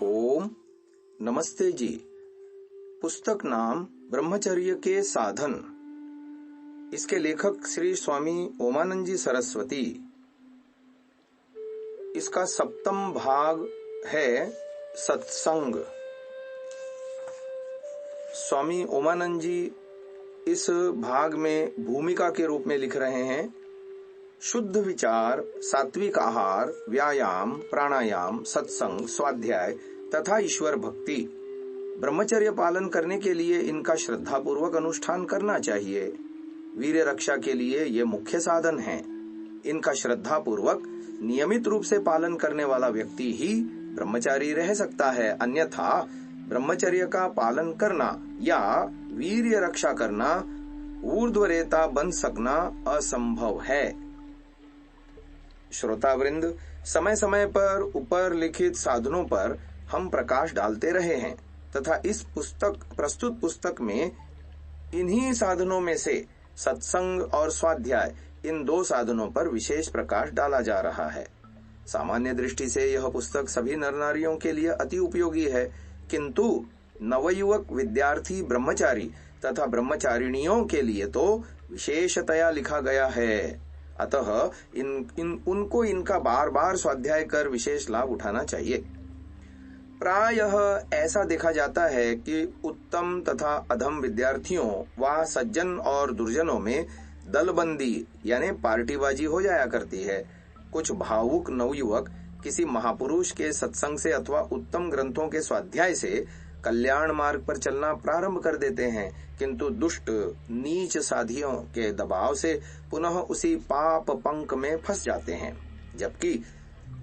ओम नमस्ते जी। पुस्तक नाम ब्रह्मचर्य के साधन। इसके लेखक श्री स्वामी ओमानंद जी सरस्वती। इसका 7वां भाग है सत्संग। स्वामी ओमानंद जी इस भाग में भूमिका के रूप में लिख रहे हैं। शुद्ध विचार, सात्विक आहार, व्यायाम, प्राणायाम, सत्संग, स्वाध्याय तथा ईश्वर भक्ति। ब्रह्मचर्य पालन करने के लिए इनका श्रद्धापूर्वक अनुष्ठान करना चाहिए। वीर्य रक्षा के लिए ये मुख्य साधन हैं। इनका श्रद्धापूर्वक नियमित रूप से पालन करने वाला व्यक्ति ही ब्रह्मचारी रह सकता है, अन्यथा ब्रह्मचर्य का पालन करना या वीर्य रक्षा करना, ऊर्ध्वरेता बन सकना असंभव है। श्रोतावृंद, समय समय पर ऊपर लिखित साधनों पर हम प्रकाश डालते रहे हैं तथा इस प्रस्तुत पुस्तक में इन्हीं साधनों में से सत्संग और स्वाध्याय, इन 2 साधनों पर विशेष प्रकाश डाला जा रहा है। सामान्य दृष्टि से यह पुस्तक सभी नर नारियों के लिए अति उपयोगी है, किंतु नवयुवक, विद्यार्थी, ब्रह्मचारी तथा ब्रह्मचारिणियों के लिए तो विशेषतया लिखा गया है। अतः उनको इनका बार बार स्वाध्याय कर विशेष लाभ उठाना चाहिए। प्रायः ऐसा देखा जाता है कि उत्तम तथा अधम विद्यार्थियों व सज्जन और दुर्जनों में दलबंदी यानी पार्टीबाजी हो जाया करती है। कुछ भावुक नवयुवक किसी महापुरुष के सत्संग से अथवा उत्तम ग्रंथों के स्वाध्याय से कल्याण मार्ग पर चलना प्रारंभ कर देते हैं, किंतु दुष्ट नीच साधियों के दबाव से पुनः उसी पाप पंक में फंस जाते हैं। जबकि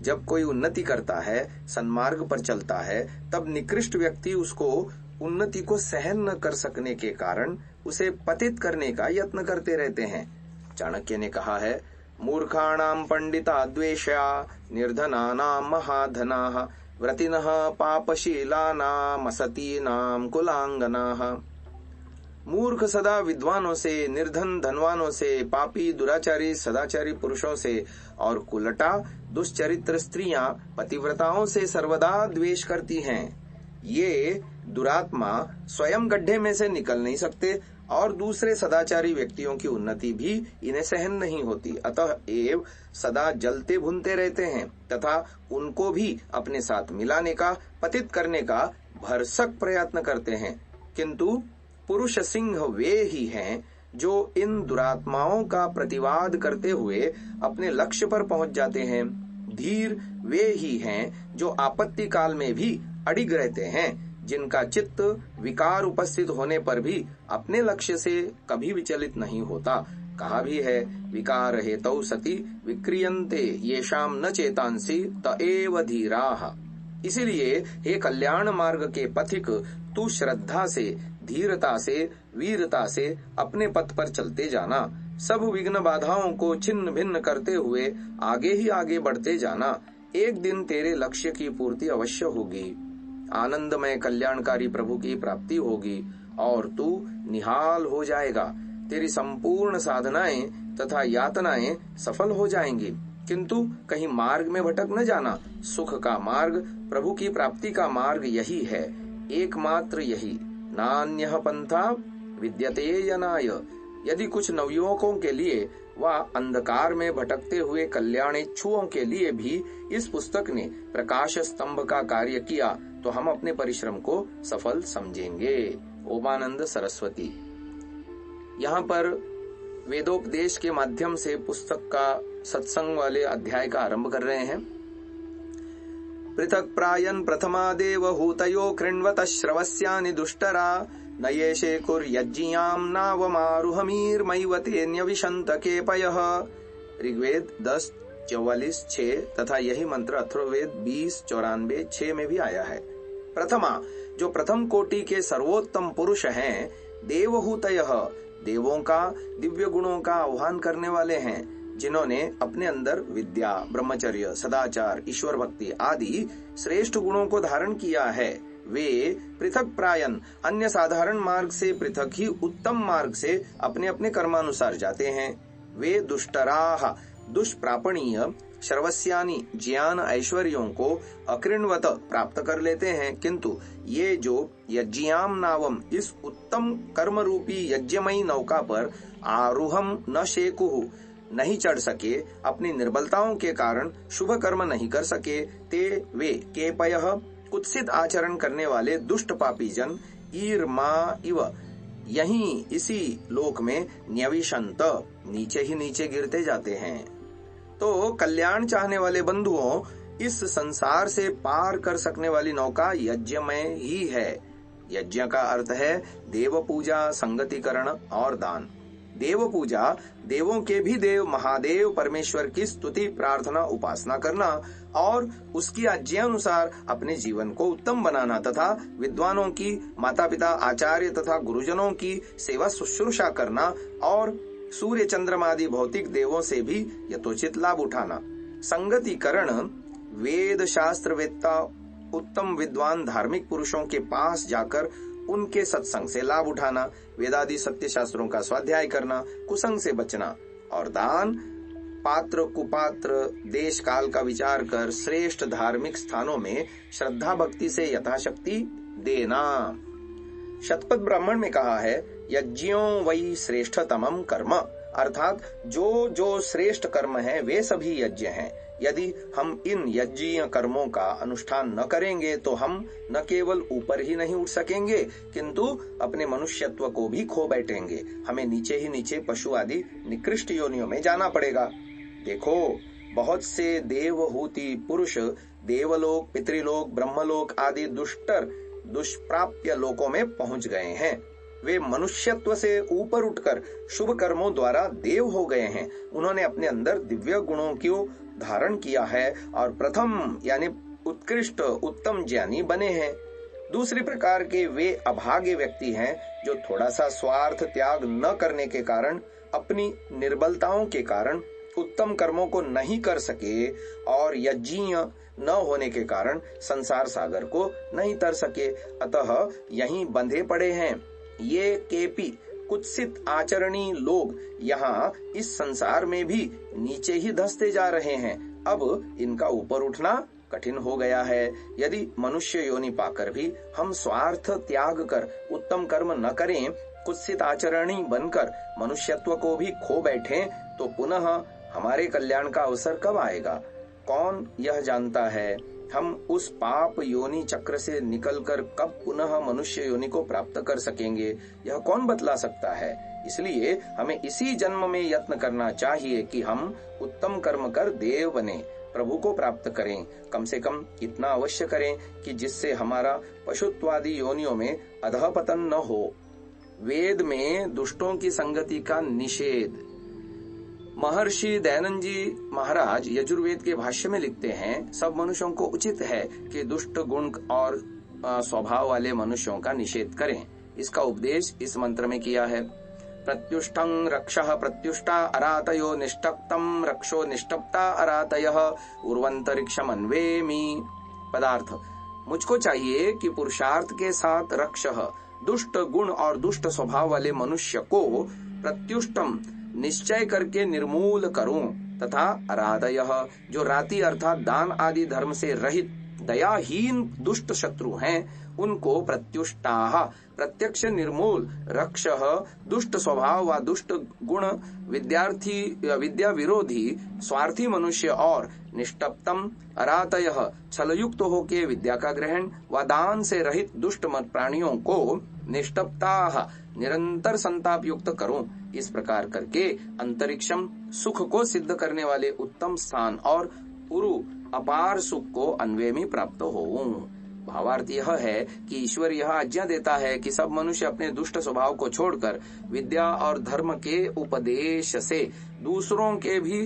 जब कोई उन्नति करता है, सन्मार्ग पर चलता है, तब निकृष्ट व्यक्ति उसको उन्नति को सहन न कर सकने के कारण उसे पतित करने का यत्न करते रहते हैं। चाणक्य ने कहा है, मूर्खाणाम पंडिता द्वेषा, निर्धनानाम महाधनाः, व्रतिनः पापशीलानाम असतीनाम कुलांगनाः। मूर्ख सदा विद्वानों से, निर्धन धनवानों से, पापी दुराचारी सदाचारी पुरुषों से और कुलटा दुष्चरित्र स्त्रियां पतिव्रताओं से सर्वदा द्वेष करती हैं। ये दुरात्मा स्वयं गड्ढे में से निकल नहीं सकते और दूसरे सदाचारी व्यक्तियों की उन्नति भी इन्हें सहन नहीं होती। अतः एव सदा जलते भुनते रहते हैं तथा उनको भी अपने साथ मिलाने का, पतित करने का भरसक प्रयत्न करते हैं। किंतु पुरुष सिंह वे ही हैं जो इन दुरात्माओं का प्रतिवाद करते हुए अपने लक्ष्य पर पहुंच जाते हैं। धीर वे ही हैं जो आपत्ति काल में भी अडिग रहते हैं, जिनका चित्त विकार उपस्थित होने पर भी अपने लक्ष्य से कभी विचलित नहीं होता। कहा भी है, विकार हेतौ सति विक्रियन्ते येषाम न चेतांसि त एव धीराः। इसीलिए हे कल्याण मार्ग के पथिक, तू श्रद्धा से, धीरता से, वीरता से अपने पथ पर चलते जाना। सब विघ्न बाधाओं को छिन्न भिन्न करते हुए आगे ही आगे बढ़ते जाना। एक दिन तेरे लक्ष्य की पूर्ति अवश्य होगी। आनंदमय कल्याणकारी प्रभु की प्राप्ति होगी और तू निहाल हो जाएगा। तेरी संपूर्ण साधनाएं तथा यातनाएं सफल हो जाएंगी। किंतु कहीं मार्ग में भटक न जाना। सुख का मार्ग, प्रभु की प्राप्ति का मार्ग यही है, एकमात्र यही। नान्यः पंथा विद्यते यनाय। यदि कुछ नवयुवकों के लिए व अंधकार में भटकते हुए कल्याणेच्छुओं के लिए भी इस पुस्तक ने प्रकाश स्तंभ का कार्य किया तो हम अपने परिश्रम को सफल समझेंगे। ओमानंद सरस्वती। यहाँ पर वेदोपदेश के माध्यम से पुस्तक का सत्संग वाले अध्याय का आरंभ कर रहे हैं। पृथक प्रायन प्रथमा देवहूतयो कृण्वत श्रवस्यानि दुष्टरा नयेशे कुर्यज्जियाम नावमारुहमीर्मैवतेन्यविशन्त केपयः। ऋग्वेद 10:44-6 तथा यही मंत्र अथर्ववेद 20:94-6 में भी आया है। प्रथमा, जो प्रथम कोटि के सर्वोत्तम पुरुष हैं, देवहूतयः, देवों का दिव्य गुणों का आह्वान करने वाले हैं, जिन्होंने अपने अंदर विद्या, ब्रह्मचर्य, सदाचार, ईश्वर भक्ति आदि श्रेष्ठ गुणों को धारण किया है। वे पृथक प्रायन, अन्य साधारण मार्ग से पृथक ही उत्तम मार्ग से अपने अपने कर्मानुसार जाते हैं। वे दुष्टराह, दुष्प्रापणीय, सर्वस्यानि ज्ञान ऐश्वर्यों को अकृण्वत प्राप्त कर लेते हैं, किंतु ये जो यज्ञाम नावम इस उत्तम कर्म रूपी यज्ञमयी नौका पर आरूहम न शेकुहु नहीं चढ़ सके, अपनी निर्बलताओं के कारण शुभ कर्म नहीं कर सके, ते वे केपयः कुत्सित आचरण करने वाले दुष्ट पापी जन ईरमा इव यहीं इसी लोक में न्यविशंत नीचे ही नीचे गिरते जाते हैं। तो कल्याण चाहने वाले बंधुओं, इस संसार से पार कर सकने वाली नौका यज्ञमय ही है। यज्ञ का अर्थ है देव पूजा, संगतिकरण और दान। देव पूजा देवों के भी देव महादेव परमेश्वर की स्तुति, प्रार्थना, उपासना करना और उसकी आज्ञा अनुसार अपने जीवन को उत्तम बनाना तथा विद्वानों की, माता पिता, आचार्य तथा गुरुजनों की सेवा शुश्रूषा करना और सूर्य चंद्रमा आदि भौतिक देवों से भी यथोचित लाभ उठाना। संगतिकरण वेद शास्त्र वेत्ता, उत्तम विद्वान धार्मिक पुरुषों के पास जाकर उनके सत्संग से लाभ उठाना, वेदादि सत्य शास्त्रों का स्वाध्याय करना, कुसंग से बचना। और दान पात्र कुपात्र देश काल का विचार कर श्रेष्ठ धार्मिक स्थानों में श्रद्धा भक्ति से यथाशक्ति देना। शतपथ ब्राह्मण में कहा है, यज्ञों वै श्रेष्ठतमं कर्म, अर्थात जो जो श्रेष्ठ कर्म है वे सभी यज्ञ हैं। यदि हम इन यज्ञीय कर्मों का अनुष्ठान न करेंगे तो हम न केवल ऊपर ही नहीं उठ सकेंगे, किंतु अपने मनुष्यत्व को भी खो बैठेंगे। हमें नीचे ही नीचे पशु आदि निकृष्ट योनियों में जाना पड़ेगा। देखो, बहुत से देवहूति पुरुष देवलोक, पितृलोक, ब्रह्मलोक आदि दुष्प्राप्य लोकों में पहुंच गए हैं। वे मनुष्यत्व से ऊपर उठकर शुभ कर्मों द्वारा देव हो गए हैं। उन्होंने अपने अंदर दिव्य गुणों को धारण किया है और प्रथम यानी उत्कृष्ट उत्तम ज्ञानी बने हैं। दूसरी प्रकार के वे अभागे व्यक्ति हैं जो थोड़ा सा स्वार्थ त्याग न करने के कारण, अपनी निर्बलताओं के कारण उत्तम कर्मों को नहीं कर सके और यज्ञीय न होने के कारण संसार सागर को नहीं तर सके, अतः यहीं बंधे पड़े हैं। ये केपी कुत्सित आचरणी लोग यहाँ इस संसार में भी नीचे ही धंसते जा रहे हैं। अब इनका ऊपर उठना कठिन हो गया है। यदि मनुष्य योनि पाकर भी हम स्वार्थ त्याग कर उत्तम कर्म न करें, कुत्सित आचरणी बनकर मनुष्यत्व को भी खो बैठें, तो पुनः हमारे कल्याण का अवसर कब आएगा, कौन यह जानता है। हम उस पाप योनि चक्र से निकलकर कब पुनः मनुष्य योनि को प्राप्त कर सकेंगे, यह कौन बतला सकता है। इसलिए हमें इसी जन्म में यत्न करना चाहिए कि हम उत्तम कर्म कर देव बने, प्रभु को प्राप्त करें। कम से कम इतना अवश्य करें कि जिससे हमारा पशुत्वादि योनियों में अधःपतन न हो। वेद में दुष्टों की संगति का निषेध। महर्षि दयानंद जी महाराज यजुर्वेद के भाष्य में लिखते हैं, सब मनुष्यों को उचित है कि दुष्ट गुण और स्वभाव वाले मनुष्यों का निषेध करें। इसका उपदेश इस मंत्र में किया है। प्रत्युष्टं रक्षः प्रत्युष्टा अरातयो निष्टप्तं रक्षो निष्टप्ता अरातयः उर्वंतरिक्षम अन्वेमि। पदार्थ, मुझको चाहिए कि पुरुषार्थ के साथ रक्षः दुष्ट गुण और दुष्ट स्वभाव वाले मनुष्य को प्रत्युष्टम निश्चय करके निर्मूल करूं, तथा अराधयः जो राति अर्थात दान आदि धर्म से रहित दयाहीन दुष्ट शत्रु हैं, उनको प्रत्युष्टाः प्रत्यक्ष निर्मूल, रक्षः दुष्ट स्वभाव व दुष्ट गुण विद्या विरोधी स्वार्थी मनुष्य और निष्टप्तम अरातयः छलयुक्त होके विद्या का ग्रहण व दान से रहित दुष्ट प्राणियों को निष्टप्ताः निरंतर संताप युक्त करूं। इस प्रकार करके अंतरिक्षम सुख को सिद्ध करने वाले उत्तम स्थान और पुरु अपार सुख को अन्वय में प्राप्त होऊं। भावार्थ यह है कि ईश्वर यह आज्ञा देता है कि सब मनुष्य अपने दुष्ट स्वभाव को छोड़कर विद्या और धर्म के उपदेश से दूसरों के भी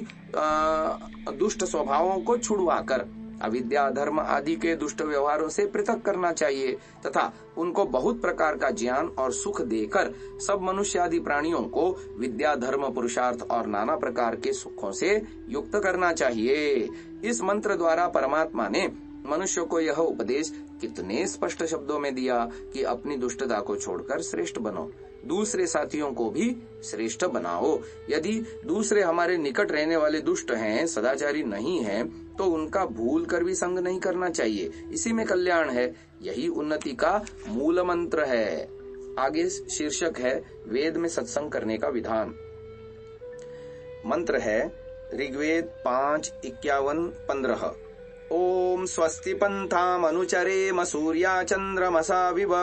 दुष्ट स्वभावों को छुड़वाकर अविद्या धर्म आदि के दुष्ट व्यवहारों से पृथक करना चाहिए तथा उनको बहुत प्रकार का ज्ञान और सुख देकर सब मनुष्य आदि प्राणियों को विद्या धर्म पुरुषार्थ और नाना प्रकार के सुखों से युक्त करना चाहिए। इस मंत्र द्वारा परमात्मा ने मनुष्य को यह उपदेश कितने स्पष्ट शब्दों में दिया कि अपनी दुष्टता को छोड़कर श्रेष्ठ बनो। दूसरे साथियों को भी श्रेष्ठ बनाओ। यदि दूसरे हमारे निकट रहने वाले दुष्ट हैं, सदाचारी नहीं हैं, तो उनका भूल कर भी संग नहीं करना चाहिए। इसी में कल्याण है। यही उन्नति का मूल मंत्र है। आगे शीर्षक है वेद में सत्संग करने का विधान। मंत्र है ऋग्वेद 5:51-15। ओम स्वस्ति पंथाम अनुचरेम सूर्या चंद्रमसा विव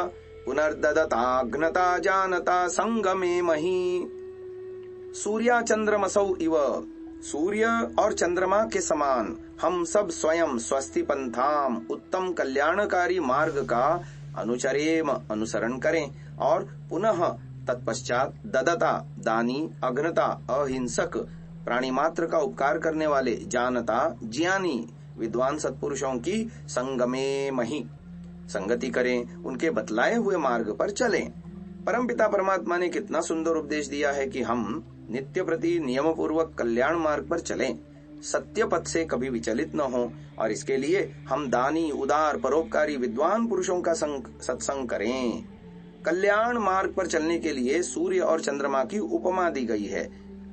पुनर्ददताग्नता जानता संगमे मही। सूर्या चंद्रमसौ इव, सूर्य और चंद्रमा के समान हम सब स्वयं स्वस्ति पंथाम, उत्तम कल्याणकारी मार्ग का अनुचरेम, अनुसरण करें, और पुनः तत्पश्चात ददता, दानी, अघ्नता, अहिंसक, प्राणी मात्र का उपकार करने वाले, जानता, ज्ञानी, विद्वान सत्पुरुषों की संगमे मही, संगति करें, उनके बतलाए हुए मार्ग पर चलें। परमपिता परमात्मा ने कितना सुंदर उपदेश दिया है कि हम नित्य प्रति नियम पूर्वक कल्याण मार्ग पर चलें, सत्य पथ से कभी विचलित न हो, और इसके लिए हम दानी, उदार, परोपकारी, विद्वान पुरुषों का सत्संग करें। कल्याण मार्ग पर चलने के लिए सूर्य और चंद्रमा की उपमा दी गई है।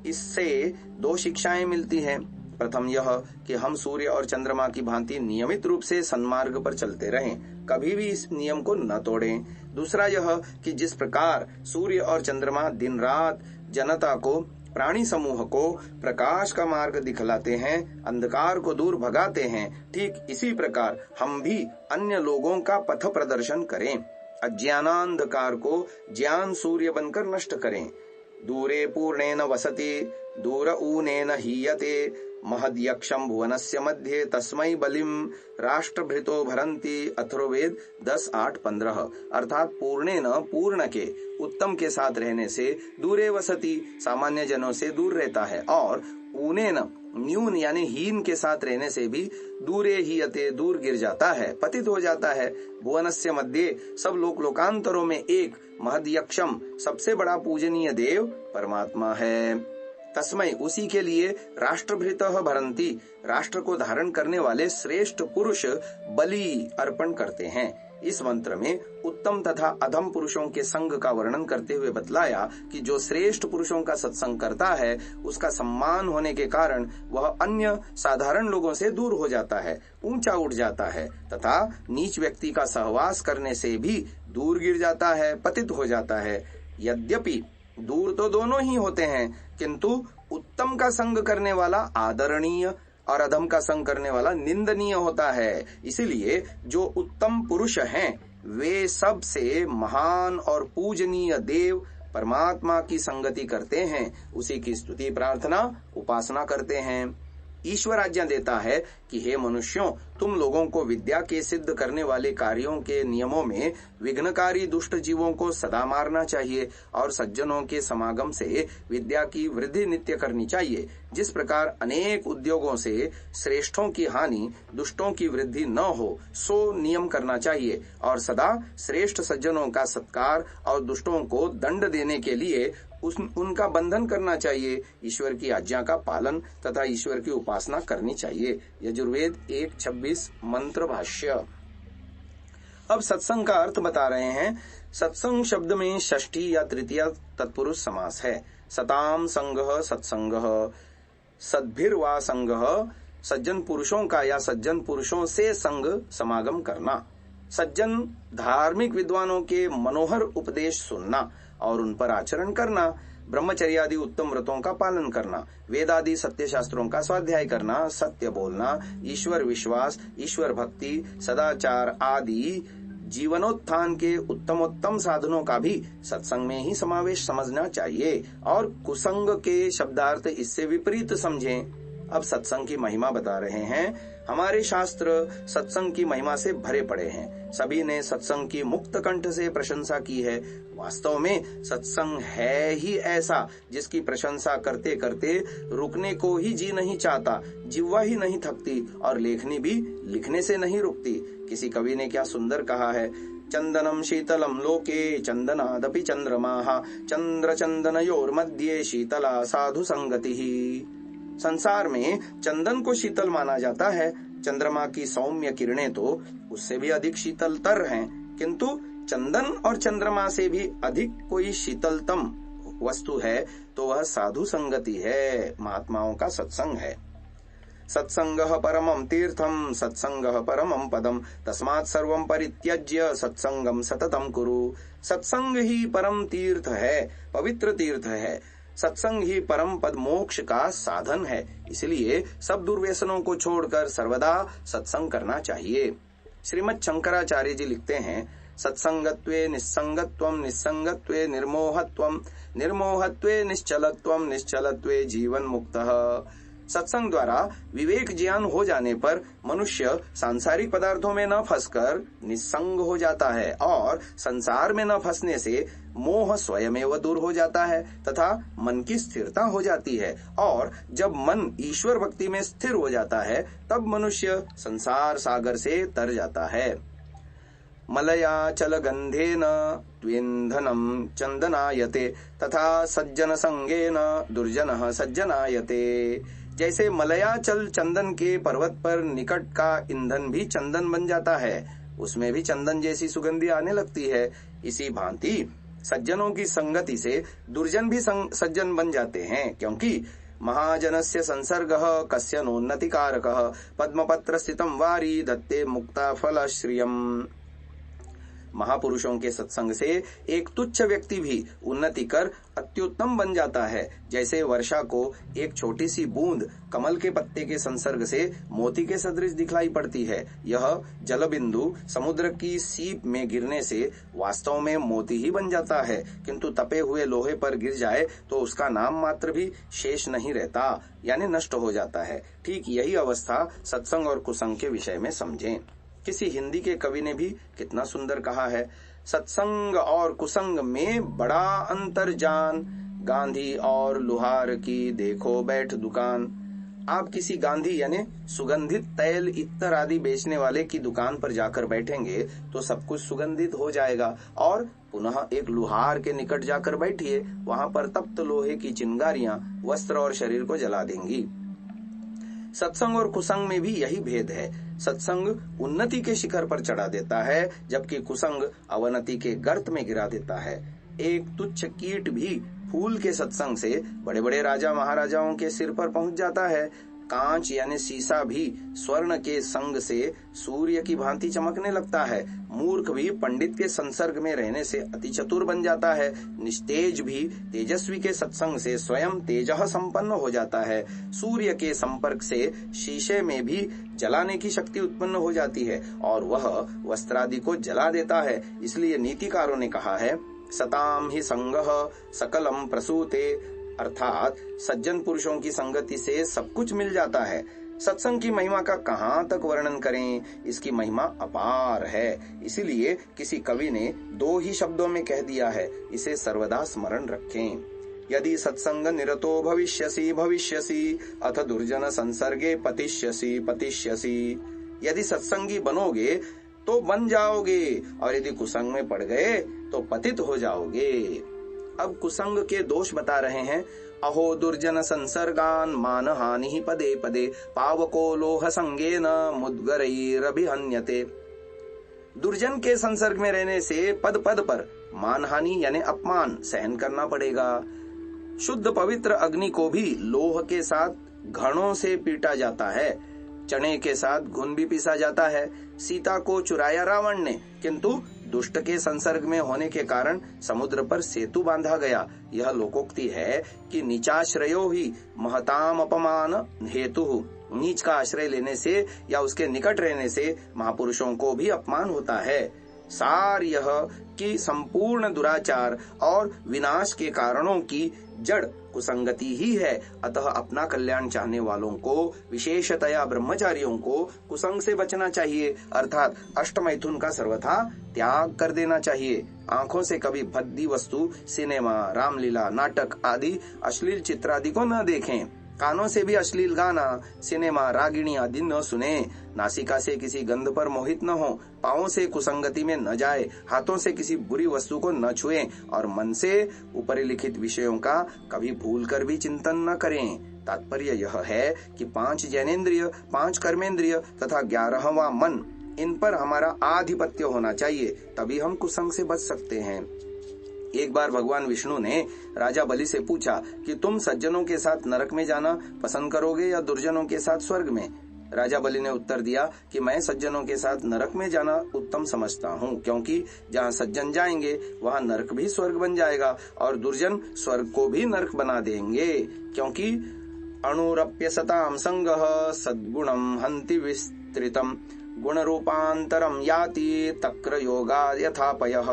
इससे 2 शिक्षाएं मिलती हैं। प्रथम यह कि हम सूर्य और चंद्रमा की भांति नियमित रूप से सन्मार्ग पर चलते रहें, कभी भी इस नियम को न तोड़ें। दूसरा यह कि जिस प्रकार सूर्य और चंद्रमा दिन रात जनता को, प्राणी समूह को प्रकाश का मार्ग दिखलाते हैं, अंधकार को दूर भगाते हैं, ठीक इसी प्रकार हम भी अन्य लोगों का पथ प्रदर्शन करें, अज्ञानांधकार को ज्ञान सूर्य बनकर नष्ट करें। दूरे पूर्णेन वसति दूर ऊनेन हीयते महद्यक्षम भुवनस्य मध्ये तस्मै बलिम राष्ट्रभृतो भरन्ति। अथर्ववेद 10:8-15। अर्थात पूर्णेन, पूर्ण के, उत्तम के साथ रहने से, दूरे वसति, सामान्य जनों से दूर रहता है, और ऊनेन, न्यून यानी हीन के साथ रहने से भी दूरे हीयते, दूर गिर जाता है, पतित हो जाता है। भुवनस्य मध्ये, सब लोकांतरों में एक, महद्यक्षम, सबसे बड़ा पूजनीय देव परमात्मा है। तस्मै, उसी के लिए, राष्ट्रभृतः भरन्ति, राष्ट्र को धारण करने वाले श्रेष्ठ पुरुष बलि अर्पण करते हैं। इस मंत्र में उत्तम तथा अधम पुरुषों के संग का वर्णन करते हुए बतलाया कि जो श्रेष्ठ पुरुषों का सत्संग करता है, उसका सम्मान होने के कारण वह अन्य साधारण लोगों से दूर हो जाता है, ऊंचा उठ जाता है, तथा नीच व्यक्ति का सहवास करने से भी दूर गिर जाता है, पतित हो जाता है। यद्यपि दूर तो दोनों ही होते हैं, किंतु उत्तम का संग करने वाला आदरणीय और अधम का संग करने वाला निंदनीय होता है। इसीलिए जो उत्तम पुरुष हैं, वे सबसे महान और पूजनीय देव परमात्मा की संगति करते हैं, उसी की स्तुति, प्रार्थना, उपासना करते हैं। ईश्वर आज्ञा देता है कि हे मनुष्यों, तुम लोगों को विद्या के सिद्ध करने वाले कार्यों के नियमों में विघ्नकारी दुष्ट जीवों को सदा मारना चाहिए, और सज्जनों के समागम से विद्या की वृद्धि नित्य करनी चाहिए। जिस प्रकार अनेक उद्योगों से श्रेष्ठों की हानि, दुष्टों की वृद्धि न हो, सो नियम करना चाहिए, और सदा श्रेष्ठ सज्जनों का सत्कार और दुष्टों को दंड देने के लिए उनका बंधन करना चाहिए। ईश्वर की आज्ञा का पालन तथा ईश्वर की उपासना करनी चाहिए। यजुर्वेद 1:26 मंत्र भाष्य। अब सत्संग का अर्थ बता रहे हैं। सत्संग शब्द में षष्ठी या तृतीय तत्पुरुष समास है। सताम संगः सत्संगः, सद्भिर्वा संगः, सज्जन पुरुषों का या सज्जन पुरुषों से संग समागम करना, सज्जन धार्मिक विद्वानों के मनोहर उपदेश सुनना और उन पर आचरण करना, ब्रह्मचर्यादि उत्तम व्रतों का पालन करना, वेदादि सत्य शास्त्रों का स्वाध्याय करना, सत्य बोलना, ईश्वर विश्वास, ईश्वर भक्ति, सदाचार आदि जीवनोत्थान के उत्तमोत्तम साधनों का भी सत्संग में ही समावेश समझना चाहिए, और कुसंग के शब्दार्थ इससे विपरीत समझें। अब सत्संग की महिमा बता रहे हैं। हमारे शास्त्र सत्संग की महिमा से भरे पड़े हैं। सभी ने सत्संग की मुक्त कंठ से प्रशंसा की है। वास्तव में सत्संग है ही ऐसा जिसकी प्रशंसा करते करते रुकने को ही जी नहीं चाहता, जिह्वा ही नहीं थकती, और लेखनी भी लिखने से नहीं रुकती। किसी कवि ने क्या सुंदर कहा है, चंदनम शीतलम लोके चंदनादपि चंद्रमाः चंद्र चंदनयोर्मध्ये शीतला साधु संगति। संसार में चंदन को शीतल माना जाता है, चंद्रमा की सौम्य किरणें तो उससे भी अधिक शीतलतर हैं, किंतु चंदन और चंद्रमा से भी अधिक कोई शीतलतम वस्तु है तो वह साधु संगति है, महात्माओं का सत्संग है। सत्संगः परमं तीर्थम सत्संगः परमं पदम तस्मात् सर्वं परित्यज्य सत्संगम सततम कुरु। सत्संग ही परम तीर्थ है, पवित्र तीर्थ है। सत्संग ही परम पद मोक्ष का साधन है। इसलिए सब दुर्व्यसनों को छोड़कर सर्वदा सत्संग करना चाहिए। श्रीमद् शंकराचार्य जी लिखते हैं, सत्संगत्वे निस्संगत्वम निस्संगत्वे निर्मोहत्वम निर्मोहत्वे निश्चलत्वम निश्चलत्वे जीवन मुक्तः। सत्संग द्वारा विवेक ज्ञान हो जाने पर मनुष्य सांसारिक पदार्थों में न फंसकर निस्संग हो जाता है और संसार में न फंसने से मोह स्वयमेव दूर हो जाता है तथा मन की स्थिरता हो जाती है। और जब मन ईश्वर भक्ति में स्थिर हो जाता है तब मनुष्य संसार सागर से तर जाता है। मलयाचल गंधेन त्विंधनम चंदनायते तथा सज्जन संगेन दुर्जनः सज्जनायते। जैसे मलयाचल चंदन के पर्वत पर निकट का ईंधन भी चंदन बन जाता है, उसमें भी चंदन जैसी सुगंधी आने लगती है। इसी भांति सज्जनों की संगति से दुर्जन भी सज्जन बन जाते हैं, क्योंकि महाजनस्य संसर्गः कस्य नोन्नतिकारकः पद्मपत्र स्थितं वारी दत्ते मुक्ता फल श्रियम्। महापुरुषों के सत्संग से एक तुच्छ व्यक्ति भी उन्नति कर अत्युत्तम बन जाता है। जैसे वर्षा को एक छोटी सी बूंद कमल के पत्ते के संसर्ग से मोती के सदृश दिखलाई पड़ती है, यह जल बिंदु समुद्र की सीप में गिरने से वास्तव में मोती ही बन जाता है, किंतु तपे हुए लोहे पर गिर जाए तो उसका नाम मात्र भी शेष नहीं रहता, यानी नष्ट हो जाता है। ठीक यही अवस्था सत्संग और कुसंग के विषय में समझें। किसी हिंदी के कवि ने भी कितना सुंदर कहा है, सत्संग और कुसंग में बड़ा अंतर जान, गांधी और लुहार की देखो बैठ दुकान। आप किसी गांधी यानी सुगंधित तैल इत्तर आदि बेचने वाले की दुकान पर जाकर बैठेंगे तो सब कुछ सुगंधित हो जाएगा, और पुनः एक लुहार के निकट जाकर बैठिए, वहां पर तप्त लोहे की चिंगारियां वस्त्र और शरीर को जला देंगी। सत्संग और कुसंग में भी यही भेद है। सत्संग उन्नति के शिखर पर चढ़ा देता है, जबकि कुसंग अवनति के गर्त में गिरा देता है। एक तुच्छ कीट भी फूल के सत्संग से बड़े बड़े राजा महाराजाओं के सिर पर पहुंच जाता है। कांच यानी शीशा भी स्वर्ण के संग से सूर्य की भांति चमकने लगता है। मूर्ख भी पंडित के संसर्ग में रहने से अति चतुर बन जाता है। निस्तेज भी तेजस्वी के सत्संग से स्वयं तेजः संपन्न हो जाता है। सूर्य के संपर्क से शीशे में भी जलाने की शक्ति उत्पन्न हो जाती है और वह वस्त्रादि को जला देता है। इसलिए नीतिकारों ने कहा है, सताम ही संगः सकलम प्रसूते, अर्थात सज्जन पुरुषों की संगति से सब कुछ मिल जाता है। सत्संग की महिमा का कहाँ तक वर्णन करें, इसकी महिमा अपार है। इसीलिए किसी कवि ने दो ही शब्दों में कह दिया है, इसे सर्वदा स्मरण रखें। यदि सत्संग निरतो भविष्यसि भविष्यसि अथ दुर्जन संसर्गे पतिष्यसि पतिष्यसि। यदि सत्संगी बनोगे तो बन जाओगे, और यदि कुसंग में पड़ गए तो पतित हो जाओगे। अब कुसंग के दोष बता रहे हैं। अहो दुर्जन संसर्गान मान हानि पदे पदे पावको लोह संगेन मुद्गरैरभिहन्यते। दुर्जन के संसर्ग में रहने से पद पद पर मानहानि यानी अपमान सहन करना पड़ेगा। शुद्ध पवित्र अग्नि को भी लोह के साथ घड़ों से पीटा जाता है, चने के साथ घुन भी पीसा जाता है। सीता को चुराया रावण ने, किंतु दुष्ट के संसर्ग में होने के कारण समुद्र पर सेतु बांधा गया। यह लोकोक्ति है कि नीचाश्रयो ही महताम अपमान हेतु। नीच का आश्रय लेने से या उसके निकट रहने से महापुरुषों को भी अपमान होता है। सार यह कि संपूर्ण दुराचार और विनाश के कारणों की जड़ कुसंगति ही है। अतः अपना कल्याण चाहने वालों को, विशेषतया ब्रह्मचारियों को कुसंग से बचना चाहिए, अर्थात अष्टमैथुन का सर्वथा त्याग कर देना चाहिए। आंखों से कभी भद्दी वस्तु, सिनेमा, रामलीला, नाटक आदि अश्लील चित्र आदि को न देखें। कानों से भी अश्लील गाना, सिनेमा, रागिणी आदि न सुने। नासिका से किसी गंध पर मोहित न हो। पांवों से कुसंगति में न जाए। हाथों से किसी बुरी वस्तु को न छुएं और मन से ऊपर लिखित विषयों का कभी भूलकर भी चिंतन न करें। तात्पर्य यह है कि 5 ज्ञानेंद्रिय, 5 कर्मेंद्रिय तथा 11वां मन इन पर हमारा आधिपत्य होना चाहिए, तभी हम कुसंग से बच सकते हैं। एक बार भगवान विष्णु ने राजा बलि से पूछा कि तुम सज्जनों के साथ नरक में जाना पसंद करोगे या दुर्जनों के साथ स्वर्ग में। राजा बलि ने उत्तर दिया कि मैं सज्जनों के साथ नरक में जाना उत्तम समझता हूँ, क्योंकि जहाँ सज्जन जाएंगे वहाँ नरक भी स्वर्ग बन जाएगा और दुर्जन स्वर्ग को भी नरक बना देंगे, क्योंकि अणुरप्यसतां संगः सद्गुणं हन्ति विस्तृतम् गुण रूपांतरम याति तक्र योगा यथापयः।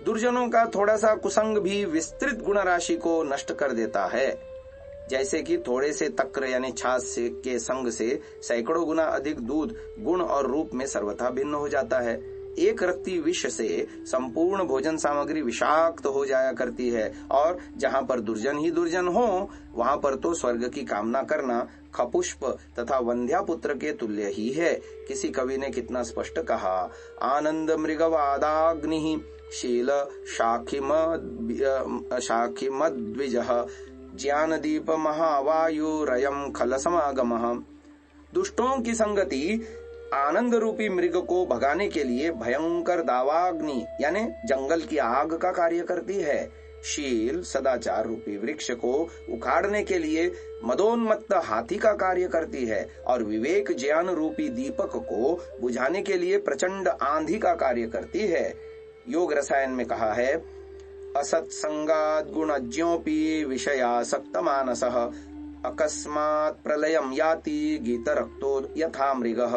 दुर्जनों का थोड़ा सा कुसंग भी विस्तृत गुण राशि को नष्ट कर देता है, जैसे कि थोड़े से तक्र यानी छाछ के संग से सैकड़ों गुना अधिक दूध गुण और रूप में सर्वथा भिन्न हो जाता है। एक रत्ती विष से संपूर्ण भोजन सामग्री विषाक्त हो जाया करती है, और जहाँ पर दुर्जन ही दुर्जन हो वहाँ पर तो स्वर्ग की कामना करना खपुष्प तथा वंध्या पुत्र के तुल्य ही है। किसी कवि ने कितना स्पष्ट कहा, आनंद मृगवादाग्नि शील शाखिमद्विजः ज्ञान दीप महावायुरयं खल समागमः। दुष्टों की संगति आनंद रूपी मृग को भगाने के लिए भयंकर दावाग्नि यानी जंगल की आग का कार्य करती है। शील सदाचार रूपी वृक्ष को उखाड़ने के लिए मदोन्मत्त हाथी का कार्य करती है, और विवेक ज्ञान रूपी दीपक को बुझाने के लिए प्रचंड आंधी का कार्य करती है। योग रसायन में कहा है, असत्संगात् गुणज्ञोऽपि विषयासक्त मानसः अकस्मात् प्रलयम याति गीत रक्तो यथा मृगः।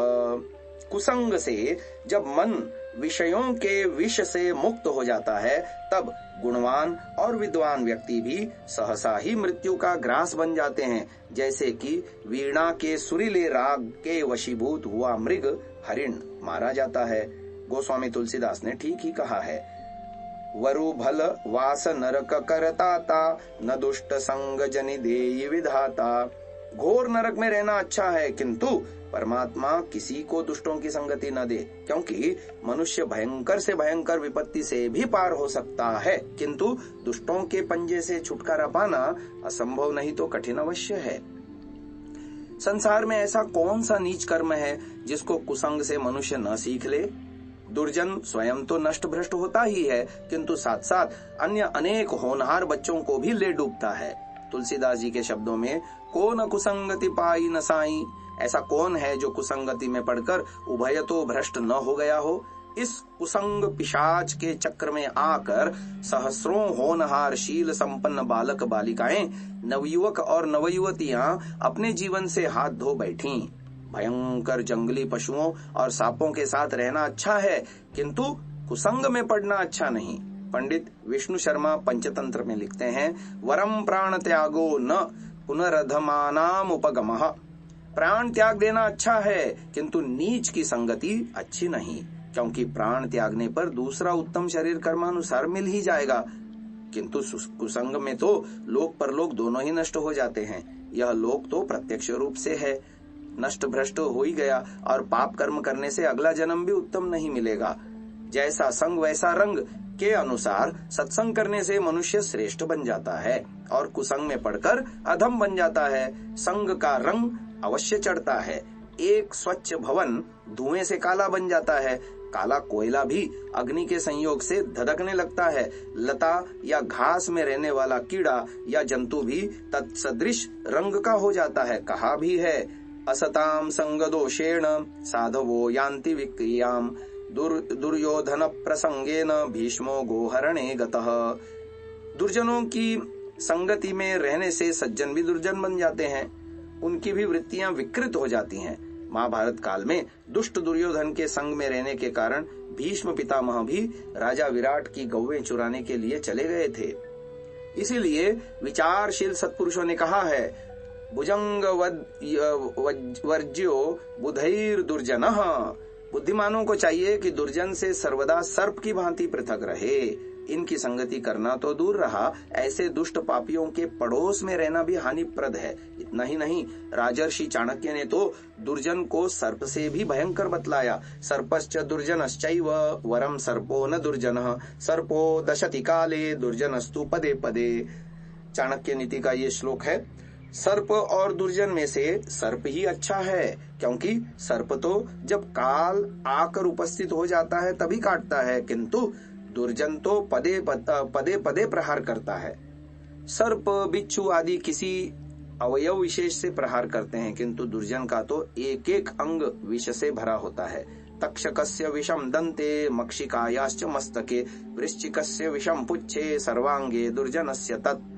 कुसंग से जब मन विषयों के विष से मुक्त हो जाता है, तब गुणवान और विद्वान व्यक्ति भी सहसा ही मृत्यु का ग्रास बन जाते हैं, जैसे कि वीणा के सुरीले राग के वशीभूत हुआ मृग हरिण मारा जाता है। गोस्वामी तुलसीदास ने ठीक ही कहा है, वरु भल वास नरक करताता न दुष्ट संग जनि देयि विधाता। घोर नरक में रहना अच्छा है, किंतु परमात्मा किसी को दुष्टों की संगति न दे, क्योंकि मनुष्य भयंकर से भयंकर विपत्ति से भी पार हो सकता है, किंतु दुष्टों के पंजे से छुटकारा पाना असंभव नहीं तो कठिन अवश्य है। संसार में ऐसा कौन सा नीच कर्म है जिसको कुसंग से मनुष्य न सीख ले। दुर्जन स्वयं तो नष्ट भ्रष्ट होता ही है, किंतु साथ साथ अन्य अनेक होनहार बच्चों को भी ले डूबता है। तुलसीदास जी के शब्दों में, को न कुसंगति पाई न साई, ऐसा कौन है जो कुसंगति में पड़कर उभय तो भ्रष्ट न हो गया हो। इस कुसंग पिशाच के चक्र में आकर सहस्रों होनहार शील संपन्न बालक बालिकाएं, नवयुवक और नवयुवतियां अपने जीवन से हाथ धो बैठी। भयंकर जंगली पशुओं और सांपों के साथ रहना अच्छा है, किंतु कुसंग में पड़ना अच्छा नहीं। पंडित विष्णु शर्मा पंचतंत्र में लिखते हैं, वरम प्राण त्यागो न पुनरधमानाम उपगमः। प्राण त्याग देना अच्छा है, किंतु नीच की संगति अच्छी नहीं, क्योंकि प्राण त्यागने पर दूसरा उत्तम शरीर कर्मानुसार मिल ही जाएगा, किंतु कुसंग में तो लोक परलोक दोनों ही नष्ट हो जाते हैं। यह लोक तो प्रत्यक्ष रूप से है, नष्ट भ्रष्ट हो ही गया, और पाप कर्म करने से अगला जन्म भी उत्तम नहीं मिलेगा। जैसा संग वैसा रंग के अनुसार सत्संग करने से मनुष्य श्रेष्ठ बन जाता है, और कुसंग में पड़कर अधम बन जाता है। संग का रंग अवश्य चढ़ता है। एक स्वच्छ भवन धुएं से काला बन जाता है, काला कोयला भी अग्नि के संयोग से धधकने लगता है। लता या घास में रहने वाला कीड़ा या जंतु भी तत्सदृश रंग का हो जाता है। कहा भी है, असताम संग दोषेण साधवो यान्ति विक्रियाम दुर्योधन प्रसंगेन भीष्मो गोहरणे गतः। दुर्जनों की संगति में रहने से सज्जन भी दुर्जन बन जाते हैं, उनकी भी वृत्तियां विकृत हो जाती हैं। महाभारत काल में दुष्ट दुर्योधन के संग में रहने के कारण भीष्म पितामह भी राजा विराट की गौवें चुराने के लिए चले गए थे। इसीलिए विचारशील सत्पुरुषों ने कहा है, भुजंग वर्ज्यो बुधैर दुर्जनः। बुद्धिमानों को चाहिए कि दुर्जन से सर्वदा सर्प की भांति पृथक रहे। इनकी संगति करना तो दूर रहा, ऐसे दुष्ट पापियों के पड़ोस में रहना भी हानिप्रद है। इतना ही नहीं, राजर्षि चाणक्य ने तो दुर्जन को सर्प से भी भयंकर बतलाया। सर्पश्च दुर्जनश्चैव वरम सर्पो न दुर्जनः सर्पो दशति काले दुर्जनस्तु पदे पदे। चाणक्य नीति का ये श्लोक है। सर्प और दुर्जन में से सर्प ही अच्छा है, क्योंकि सर्प तो जब काल आकर उपस्थित हो जाता है तभी काटता है, किंतु दुर्जन तो पदे पदे प्रहार करता है। सर्प, बिच्छू आदि किसी अवयव विशेष से प्रहार करते हैं, किंतु दुर्जन का तो एक एक अंग विष से भरा होता है। तक्षकस्य विषम दंते मक्षिकायाश्च मस्तके वृश्चिकस्य विषम पुच्छे सर्वांगे दुर्जनस्य तत्।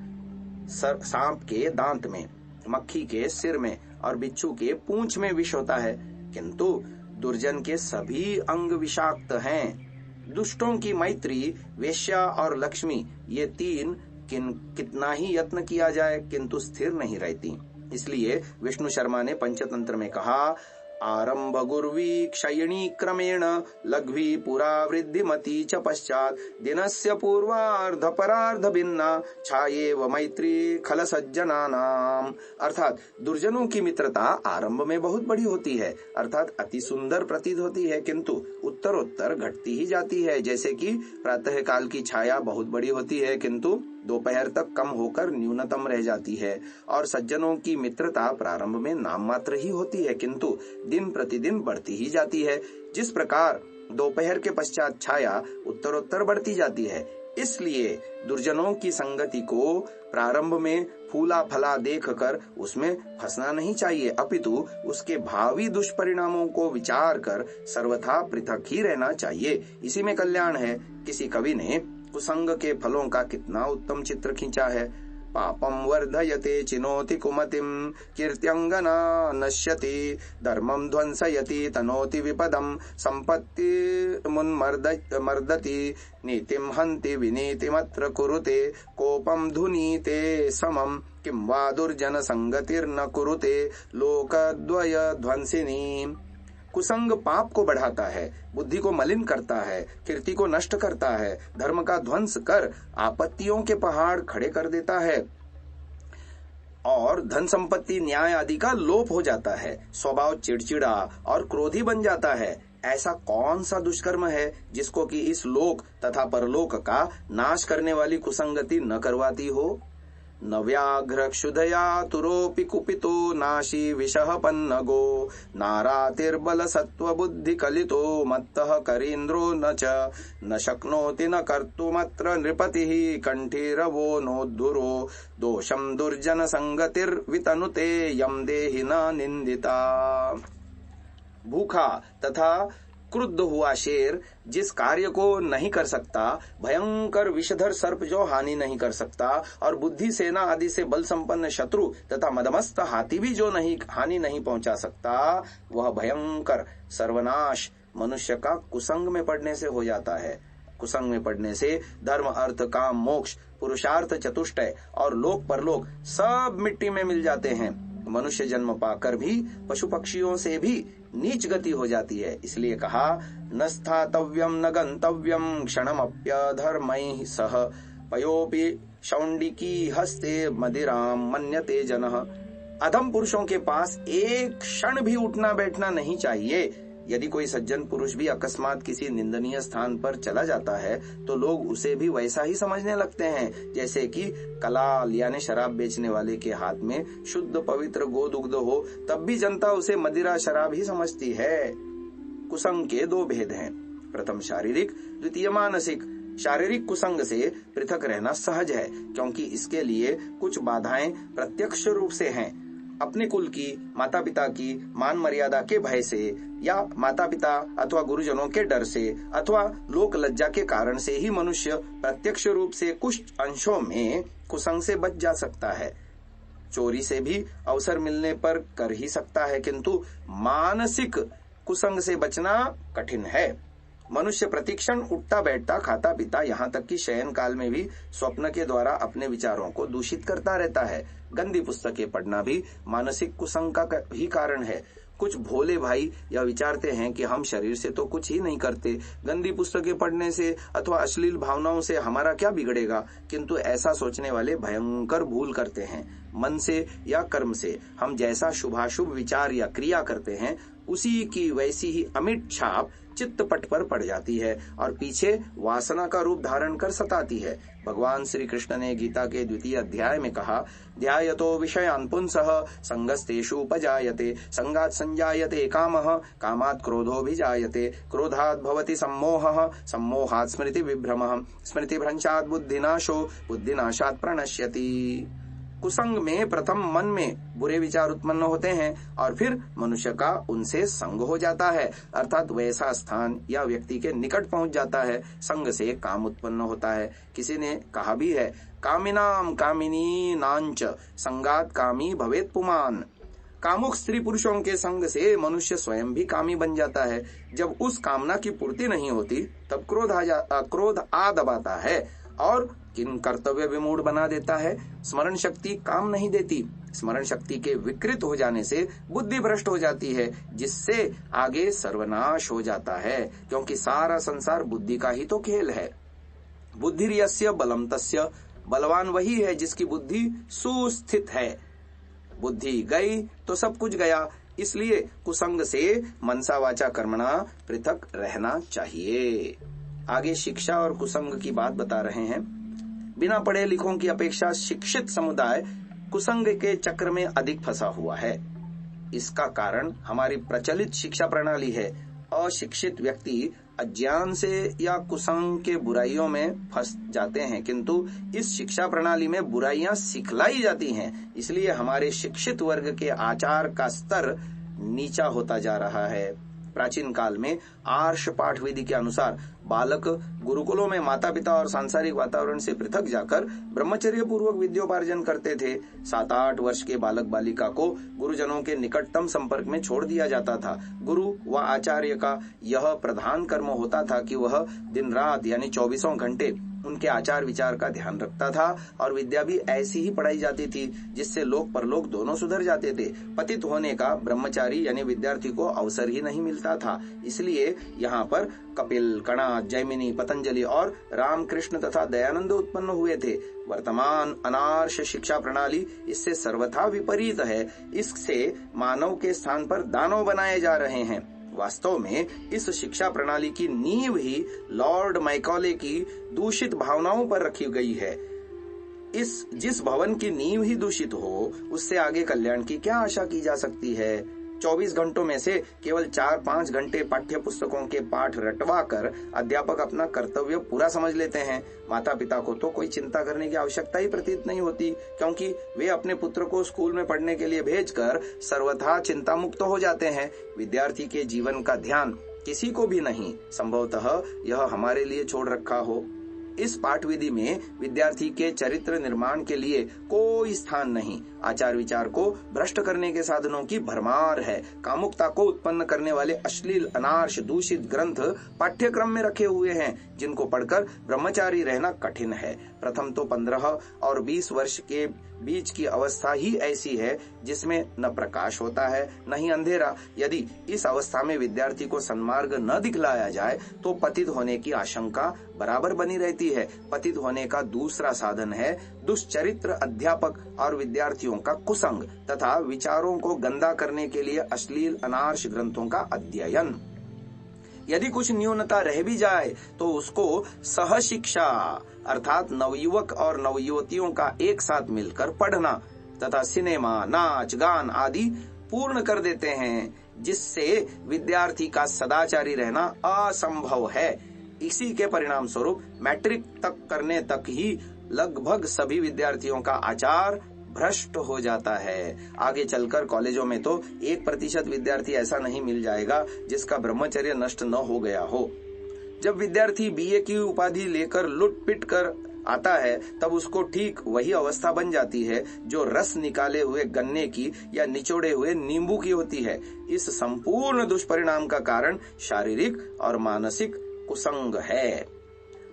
सांप के दांत में, मक्खी के सिर में और बिच्छू के पूंछ में विष होता है, किंतु दुर्जन के सभी अंग विषाक्त हैं। दुष्टों की मैत्री, वेश्या और लक्ष्मी, ये तीन कितना ही यत्न किया जाए किंतु स्थिर नहीं रहती। इसलिए विष्णु शर्मा ने पंचतंत्र में कहा, आरंभ गुर्वी क्षयिणी क्रमेण लघ्वी पुरा वृद्धिमती च पश्चात दिनस्य पूर्वार्ध परार्ध भिन्ना छायेव मैत्री खल सज्जनानाम। अर्थात दुर्जनों की मित्रता आरंभ में बहुत बड़ी होती है, अर्थात अति सुंदर प्रतीत होती है, किंतु उत्तरोत्तर घटती ही जाती है। जैसे कि प्रातः काल की छाया बहुत बड़ी होती है किंतु दोपहर तक कम होकर न्यूनतम रह जाती है, और सज्जनों की मित्रता प्रारंभ में नाम मात्र ही होती है किंतु दिन प्रतिदिन बढ़ती ही जाती है। जिस प्रकार दोपहर के पश्चात छाया उत्तरोत्तर बढ़ती जाती है, इसलिए दुर्जनों की संगति को प्रारंभ में फूला फला देखकर उसमें फंसना नहीं चाहिए, अपितु उसके भावी दुष्परिणामों को विचार कर सर्वथा पृथक ही रहना चाहिए। इसी में कल्याण है। किसी कवि ने कुसंग के फलों का कितना उत्तम चित्र खींचा है। पापम वर्धयते चिनोति कुमतिम कीर्त्यंगना नश्यति धर्मम ध्वंसयति तनोति विपदम संपत्ति मुन्मर्दति नीतिम हन्ति विनीतिमत्र कुरुते कोपम धुनीते समम किं वा दुर्जन संगतिर्न कुरुते लोकद्वय ध्वंसिनी। कुसंग पाप को बढ़ाता है, बुद्धि को मलिन करता है, कीर्ति को नष्ट करता है, धर्म का ध्वंस कर आपत्तियों के पहाड़ खड़े कर देता है और धन संपत्ति न्याय आदि का लोप हो जाता है। स्वभाव चिड़चिड़ा और क्रोधी बन जाता है। ऐसा कौन सा दुष्कर्म है जिसको कि इस लोक तथा परलोक का नाश करने वाली कुसंगति न करवाती हो। न व्याघ्र क्षुधया तुरोपि कुपितो नाशी विषः पन्नगो नारातिर्बल सत्व बुद्धि कलितो मत्तः करीन्द्रो न शक्नोति न कर्तुमत्र नृपतिः कंठीरवो नोद्धुरो दोषं दुर्जन संगतिर्वितनुते यम देहि न निंदिता। भूखा तथा क्रुद्ध हुआ शेर जिस कार्य को नहीं कर सकता, भयंकर विषधर सर्प जो हानि नहीं कर सकता, और बुद्धि सेना आदि से बल संपन्न शत्रु तथा मदमस्त हाथी भी जो हानि नहीं पहुंचा सकता, वह भयंकर सर्वनाश मनुष्य का कुसंग में पड़ने से हो जाता है। कुसंग में पड़ने से धर्म, अर्थ, काम, मोक्ष, पुरुषार्थ, चतुष्टय और लोक परलोक सब मिट्टी में मिल जाते हैं। मनुष्य जन्म पाकर भी पशु पक्षियों से भी नीच गति हो जाती है। इसलिए कहा, न स्थातव्यम न गंतव्यम क्षणमप्यधर्मैः सह पयोपि शौंडिकी हस्ते मदिराम मन्यते जनः। अधम पुरुषों के पास एक क्षण भी उठना बैठना नहीं चाहिए। यदि कोई सज्जन पुरुष भी अकस्मात किसी निंदनीय स्थान पर चला जाता है तो लोग उसे भी वैसा ही समझने लगते हैं जैसे कि कलाल यानी शराब बेचने वाले के हाथ में शुद्ध पवित्र गोदुग्ध हो, तब भी जनता उसे मदिरा शराब ही समझती है। कुसंग के दो भेद हैं, प्रथम शारीरिक, द्वितीय मानसिक। शारीरिक कुसंग से पृथक रहना सहज है क्योंकि इसके लिए कुछ बाधाएं प्रत्यक्ष रूप से हैं। अपने कुल की, माता पिता की मान मर्यादा के भय से, या माता पिता अथवा गुरुजनों के डर से, अथवा लोक लज्जा के कारण से ही मनुष्य प्रत्यक्ष रूप से कुछ अंशों में कुसंग से बच जा सकता है। चोरी से भी अवसर मिलने पर कर ही सकता है, किंतु मानसिक कुसंग से बचना कठिन है। मनुष्य प्रतिक्षण उठता बैठता, खाता पीता, यहाँ तक कि शयन काल में भी स्वप्न के द्वारा अपने विचारों को दूषित करता रहता है। गंदी पुस्तकें पढ़ना भी मानसिक कुसंग का ही कारण है। कुछ भोले भाई यह विचारते हैं कि हम शरीर से तो कुछ ही नहीं करते, गंदी पुस्तकें पढ़ने से अथवा अश्लील भावनाओं से हमारा क्या बिगड़ेगा, किंतु ऐसा सोचने वाले भयंकर भूल करते हैं। मन से या कर्म से हम जैसा शुभाशुभ विचार या क्रिया करते हैं उसी की वैसी ही अमिट छाप चित्तपट पर पड़ जाती है और पीछे वासना का रूप धारण कर सताती है। भगवान श्री कृष्ण ने गीता के 2वें अध्याय में कहा, ध्यायतो विषयान् पुंसः संगस्तेषु उपजायते संगात् संजायते कामः कामात् क्रोधोऽभिजायते क्रोधात् भवति सम्मोहः सम्मोहात् स्मृति विभ्रमः स्मृतिभ्रंशात् बुद्धिनाशो बुद्धिनाशात् प्रणश्यति। कुसंग में प्रथम मन में बुरे विचार उत्पन्न होते हैं और फिर मनुष्य का उनसे संग हो जाता है, अर्थात वैसा स्थान या व्यक्ति के निकट पहुंच जाता है। संग से काम उत्पन्न होता है। किसी ने कहा भी है, कामिनाम कामिनी नांच संगात कामी भवेत पुमान। कामुक स्त्री पुरुषों के संग से मनुष्य स्वयं भी कामी बन जाता है। जब उस कामना की पूर्ति नहीं होती तब क्रोध आ दबाता है और किन कर्तव्य विमूढ़ बना देता है। स्मरण शक्ति काम नहीं देती। स्मरण शक्ति के विकृत हो जाने से बुद्धि भ्रष्ट हो जाती है, जिससे आगे सर्वनाश हो जाता है, क्योंकि सारा संसार बुद्धि का ही तो खेल है। बुद्धिर्यस्य बलम तस्य, बलवान वही है जिसकी बुद्धि सुस्थित है। बुद्धि गई तो सब कुछ गया। इसलिए कुसंग से मनसा वाचा कर्मणा पृथक रहना चाहिए। आगे शिक्षा और कुसंग की बात बता रहे हैं। बिना पढ़े लिखों की अपेक्षा शिक्षित समुदाय कुसंग के चक्र में अधिक फंसा हुआ है। इसका कारण हमारी प्रचलित शिक्षा प्रणाली है। अशिक्षित व्यक्ति अज्ञान से या कुसंग के बुराइयों में फंस जाते हैं, किंतु इस शिक्षा प्रणाली में बुराइयां सिखलाई जाती हैं। इसलिए हमारे शिक्षित वर्ग के आचार का स्तर नीचा होता जा रहा है। प्राचीन काल में आर्ष पाठ विधि के अनुसार बालक गुरुकुलों में माता पिता और सांसारिक वातावरण से पृथक जाकर ब्रह्मचर्य पूर्वक विद्योपार्जन करते थे। 7-8 वर्ष के बालक बालिका को गुरुजनों के निकटतम संपर्क में छोड़ दिया जाता था। गुरु व आचार्य का यह प्रधान कर्म होता था कि वह दिन रात यानी 24 घंटे उनके आचार विचार का ध्यान रखता था और विद्या भी ऐसी ही पढ़ाई जाती थी जिससे लोक परलोक दोनों सुधर जाते थे। पतित होने का ब्रह्मचारी यानी विद्यार्थी को अवसर ही नहीं मिलता था। इसलिए यहाँ पर कपिल, कणाद, जैमिनी, पतंजलि और रामकृष्ण तथा दयानंद उत्पन्न हुए थे। वर्तमान अनार्ष शिक्षा प्रणाली इससे सर्वथा विपरीत है। इससे मानव के स्थान पर दानव बनाए जा रहे हैं। वास्तव में इस शिक्षा प्रणाली की नींव ही लॉर्ड मैकॉले की दूषित भावनाओं पर रखी गई है। जिस भवन की नींव ही दूषित हो, उससे आगे कल्याण की क्या आशा की जा सकती है। 24 घंटों में से केवल 4-5 घंटे पाठ्य पुस्तकों के पाठ रटवा कर अध्यापक अपना कर्तव्य पूरा समझ लेते हैं। माता पिता को तो कोई चिंता करने की आवश्यकता ही प्रतीत नहीं होती, क्योंकि वे अपने पुत्र को स्कूल में पढ़ने के लिए भेजकर सर्वथा चिंता मुक्त हो जाते हैं। विद्यार्थी के जीवन का ध्यान किसी को भी नहीं। संभवतः यह हमारे लिए छोड़ रखा हो। इस पाठ विधि में विद्यार्थी के चरित्र निर्माण के लिए कोई स्थान नहीं। आचार विचार को भ्रष्ट करने के साधनों की भरमार है। कामुकता को उत्पन्न करने वाले अश्लील, अनार्ष, दूषित ग्रंथ पाठ्यक्रम में रखे हुए हैं, जिनको पढ़कर ब्रह्मचारी रहना कठिन है। प्रथम तो 15 और 20 वर्ष के बीच की अवस्था ही ऐसी है जिसमें न प्रकाश होता है न ही अंधेरा। यदि इस अवस्था में विद्यार्थी को सन्मार्ग न दिखलाया जाए तो पतित होने की आशंका बराबर बनी रहती है। पतित होने का दूसरा साधन है दुष्चरित्र अध्यापक और विद्यार्थियों का कुसंग तथा विचारों को गंदा करने के लिए अश्लील, अनार्ष ग्रंथों का अध्ययन। यदि कुछ न्यूनता रह भी जाए तो उसको सहशिक्षा अर्थात नवयुवक और नवयुवतियों का एक साथ मिलकर पढ़ना तथा सिनेमा, नाच, गान आदि पूर्ण कर देते हैं, जिससे विद्यार्थी का सदाचारी रहना असंभव है। इसी के परिणाम स्वरूप मैट्रिक तक करने तक ही लगभग सभी विद्यार्थियों का आचार भ्रष्ट हो जाता है। आगे चलकर कॉलेजों में तो 1% विद्यार्थी ऐसा नहीं मिल जाएगा जिसका ब्रह्मचर्य नष्ट न हो गया हो। जब विद्यार्थी बीए की उपाधि लेकर लुट पिट कर आता है तब उसको ठीक वही अवस्था बन जाती है जो रस निकाले हुए गन्ने की या निचोड़े हुए नींबू की होती है। इस संपूर्ण दुष्परिणाम का कारण शारीरिक और मानसिक कुसंग है।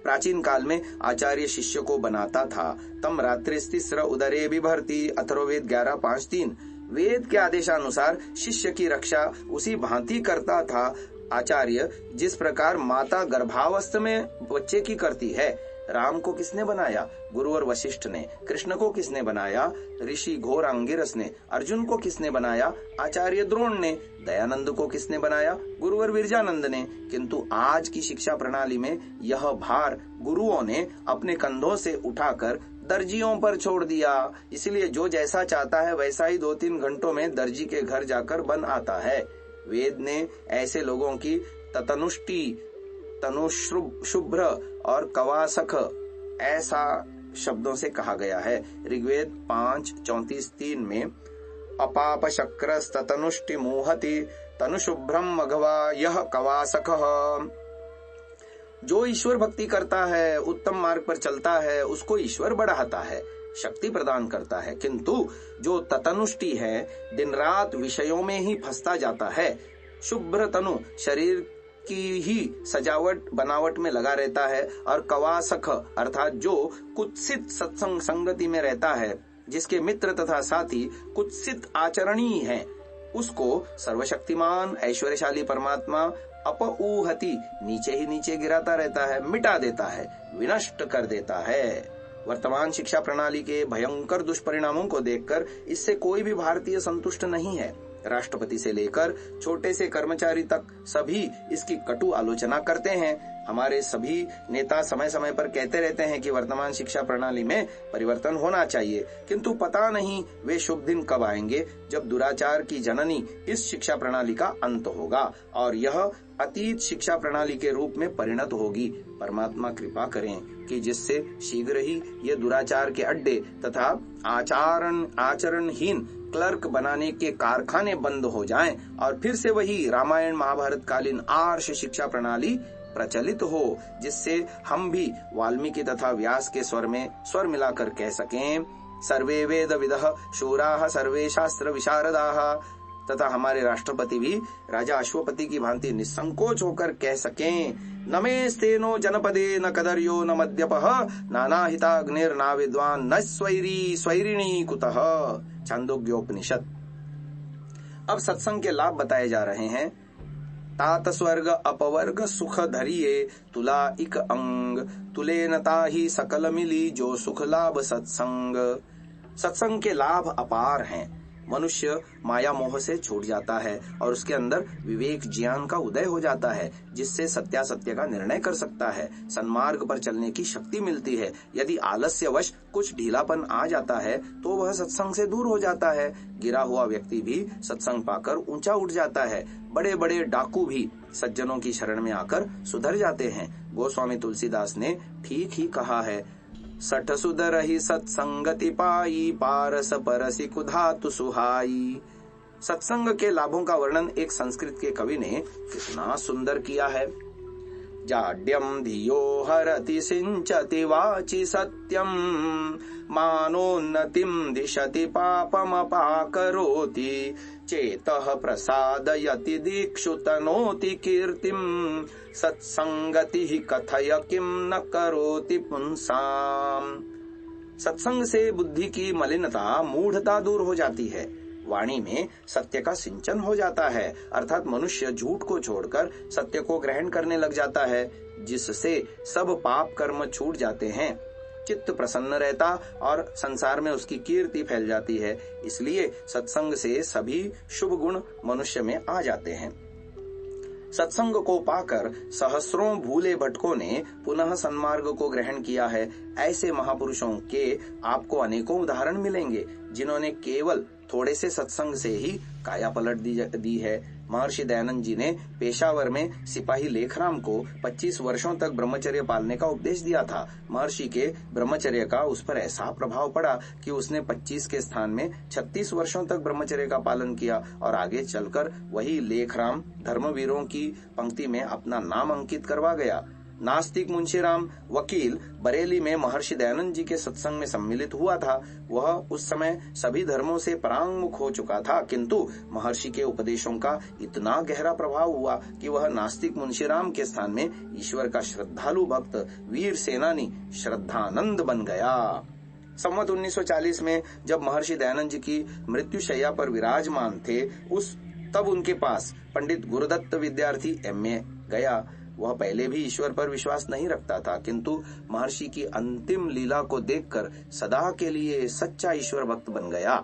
प्राचीन काल में आचार्य शिष्य को बनाता था। तम रात्रिस्तिस्र उदरे बिभर्ति अथर्ववेद 11:5-3। वेद के आदेशानुसार शिष्य की रक्षा उसी भांति करता था आचार्य जिस प्रकार माता गर्भावस्था में बच्चे की करती है। राम को किसने बनाया? गुरुवर वशिष्ठ ने। कृष्ण को किसने बनाया? ऋषि घोर अंगिरस ने। अर्जुन को किसने बनाया? आचार्य द्रोण ने। दयानंद को किसने बनाया? गुरुवर विरजानंद ने। किंतु आज की शिक्षा प्रणाली में यह भार गुरुओं ने अपने कंधों से उठाकर दर्जियों पर छोड़ दिया। इसलिए जो जैसा चाहता है वैसा ही 2-3 घंटों में दर्जी के घर जाकर बन आता है। वेद ने ऐसे लोगों की ततनुष्टि, तनुशुभ्र और कवासख ऐसा शब्दों से कहा गया है। ऋग्वेद 5:34-3 में अपाप शक्रस्तनुष्टि मुहति तनुशुभ्रम मघवा यह कवासखः। जो ईश्वर भक्ति करता है, उत्तम मार्ग पर चलता है, उसको ईश्वर बढ़ाता है, शक्ति प्रदान करता है। किंतु जो ततनुष्टि है, दिन रात विषयों में ही फंसता जाता है, शुभ्र तनु शरीर की ही सजावट बनावट में लगा रहता है, और कवासख अर्थात जो कुत्सित सत्संग संगति में रहता है, जिसके मित्र तथा साथी कुत्सित आचरणीय हैं, उसको सर्वशक्तिमान ऐश्वर्यशाली परमात्मा अपऊहति नीचे ही नीचे गिराता रहता है, मिटा देता है, विनष्ट कर देता है। वर्तमान शिक्षा प्रणाली के भयंकर दुष्परिणामों को देखकर इससे कोई भी भारतीय संतुष्ट नहीं है। राष्ट्रपति से लेकर छोटे से कर्मचारी तक सभी इसकी कटु आलोचना करते हैं। हमारे सभी नेता समय समय पर कहते रहते हैं कि वर्तमान शिक्षा प्रणाली में परिवर्तन होना चाहिए, किंतु पता नहीं वे शुभ दिन कब आएंगे जब दुराचार की जननी इस शिक्षा प्रणाली का अंत होगा और यह अतीत शिक्षा प्रणाली के रूप में परिणत होगी। परमात्मा कृपा करें कि जिससे शीघ्र ही ये दुराचार के अड्डे तथा आचरणहीन क्लर्क बनाने के कारखाने बंद हो जाएं और फिर से वही रामायण महाभारत कालीन आर्ष शिक्षा प्रणाली प्रचलित हो, जिससे हम भी वाल्मीकि तथा व्यास के स्वर में स्वर मिलाकर कह सकें, सर्वे वेद विदः शूराः सर्वे शास्त्र विशारदाः, तथा हमारे राष्ट्रपति भी राजा अश्वपति की भांति निसंकोच होकर कह सकें, नमेस्तेनो जनपदे न कदर्यो न मद्यपः नानाहिताग्निर्ना विद्वान न स्वैरिणी कुतः। छांदोग्योपनिषद। अब सत्संग के लाभ बताए जा रहे हैं। तात स्वर्ग अपवर्ग सुख धरिये तुला इक अंग तुले नता ही सकल मिली जो सुख लाभ सत्संग। सत्संग के लाभ अपार हैं। मनुष्य माया मोह से छूट जाता है और उसके अंदर विवेक ज्ञान का उदय हो जाता है, जिससे सत्यासत्य का निर्णय कर सकता है। सन्मार्ग पर चलने की शक्ति मिलती है। यदि आलस्यवश कुछ ढीलापन आ जाता है तो वह सत्संग से दूर हो जाता है। गिरा हुआ व्यक्ति भी सत्संग पाकर ऊंचा उठ जाता है। बड़े बड़े डाकू भी सज्जनों की शरण में आकर सुधर जाते हैं। गोस्वामी तुलसीदास ने ठीक ही कहा है, सठ सुधरहि सत्संगति पाई पारस परसि कुधातु सुहाई। सत्संग के लाभों का वर्णन एक संस्कृत के कवि ने कितना सुंदर किया है। जाड्यम धियो हरति सिंचति वाचि सत्यम मानोन्नतिम दिशति पापमपाकरोति चेतः प्रसादयति दीक्षु तनोति कीर्तिम सत्संगति ही कथय किम न करोति पुंसाम। सत्संग से बुद्धि की मलिनता मूढ़ता दूर हो जाती है। वाणी में सत्य का सिंचन हो जाता है, अर्थात मनुष्य झूठ को छोड़कर सत्य को ग्रहण करने लग जाता है, जिससे सब पाप कर्म छूट जाते हैं। चित्त प्रसन्न रहता और संसार में उसकी कीर्ति फैल जाती है। इसलिए सत्संग से सभी शुभ गुण मनुष्य में आ जाते हैं। सत्संग को पाकर सहस्रों भूले भटकों ने पुनः सन्मार्ग को ग्रहण किया है। ऐसे महापुरुषों के आपको अनेकों उदाहरण मिलेंगे, जिन्होंने केवल थोड़े से सत्संग से ही काया पलट दी है। महर्षि दयानंद जी ने पेशावर में सिपाही लेखराम को 25 वर्षों तक ब्रह्मचर्य पालने का उपदेश दिया था। महर्षि के ब्रह्मचर्य का उस पर ऐसा प्रभाव पड़ा कि उसने 25 के स्थान में 36 वर्षों तक ब्रह्मचर्य का पालन किया और आगे चलकर वही लेखराम धर्मवीरों की पंक्ति में अपना नाम अंकित करवा गया। नास्तिक मुंशीराम वकील बरेली में महर्षि दयानंद जी के सत्संग में सम्मिलित हुआ था। वह उस समय सभी धर्मों से परांगमुख हो चुका था, किंतु महर्षि के उपदेशों का इतना गहरा प्रभाव हुआ कि वह नास्तिक मुंशीराम के स्थान में ईश्वर का श्रद्धालु भक्त वीर सेनानी श्रद्धानंद बन गया। संवत 1940 में जब महर्षि दयानंद जी की मृत्युशैया पर विराजमान थे, तब उनके पास पंडित गुरुदत्त विद्यार्थी MA गया। वह पहले भी ईश्वर पर विश्वास नहीं रखता था, किंतु महर्षि की अंतिम लीला को देखकर सदा के लिए सच्चा ईश्वर भक्त बन गया।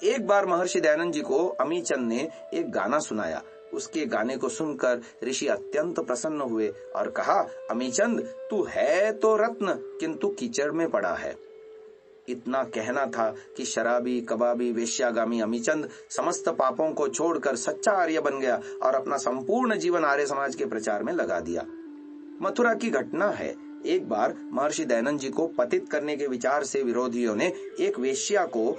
एक बार महर्षि दयानंद जी को अमीचंद ने एक गाना सुनाया। उसके गाने को सुनकर ऋषि अत्यंत प्रसन्न हुए और कहा, अमीचंद, तू है तो रत्न किंतु कीचड़ में पड़ा है। इतना कहना था कि शराबी, कबाबी, वेश्यागामी अमीचंद समस्त पापों को छोड़कर सच्चा आर्य बन गया और अपना संपूर्ण जीवन आर्य समाज के प्रचार में लगा दिया। मथुरा की घटना है। एक बार महर्षि दयानंद जी को पतित करने के विचार से विरोधियों ने एक वेश्या को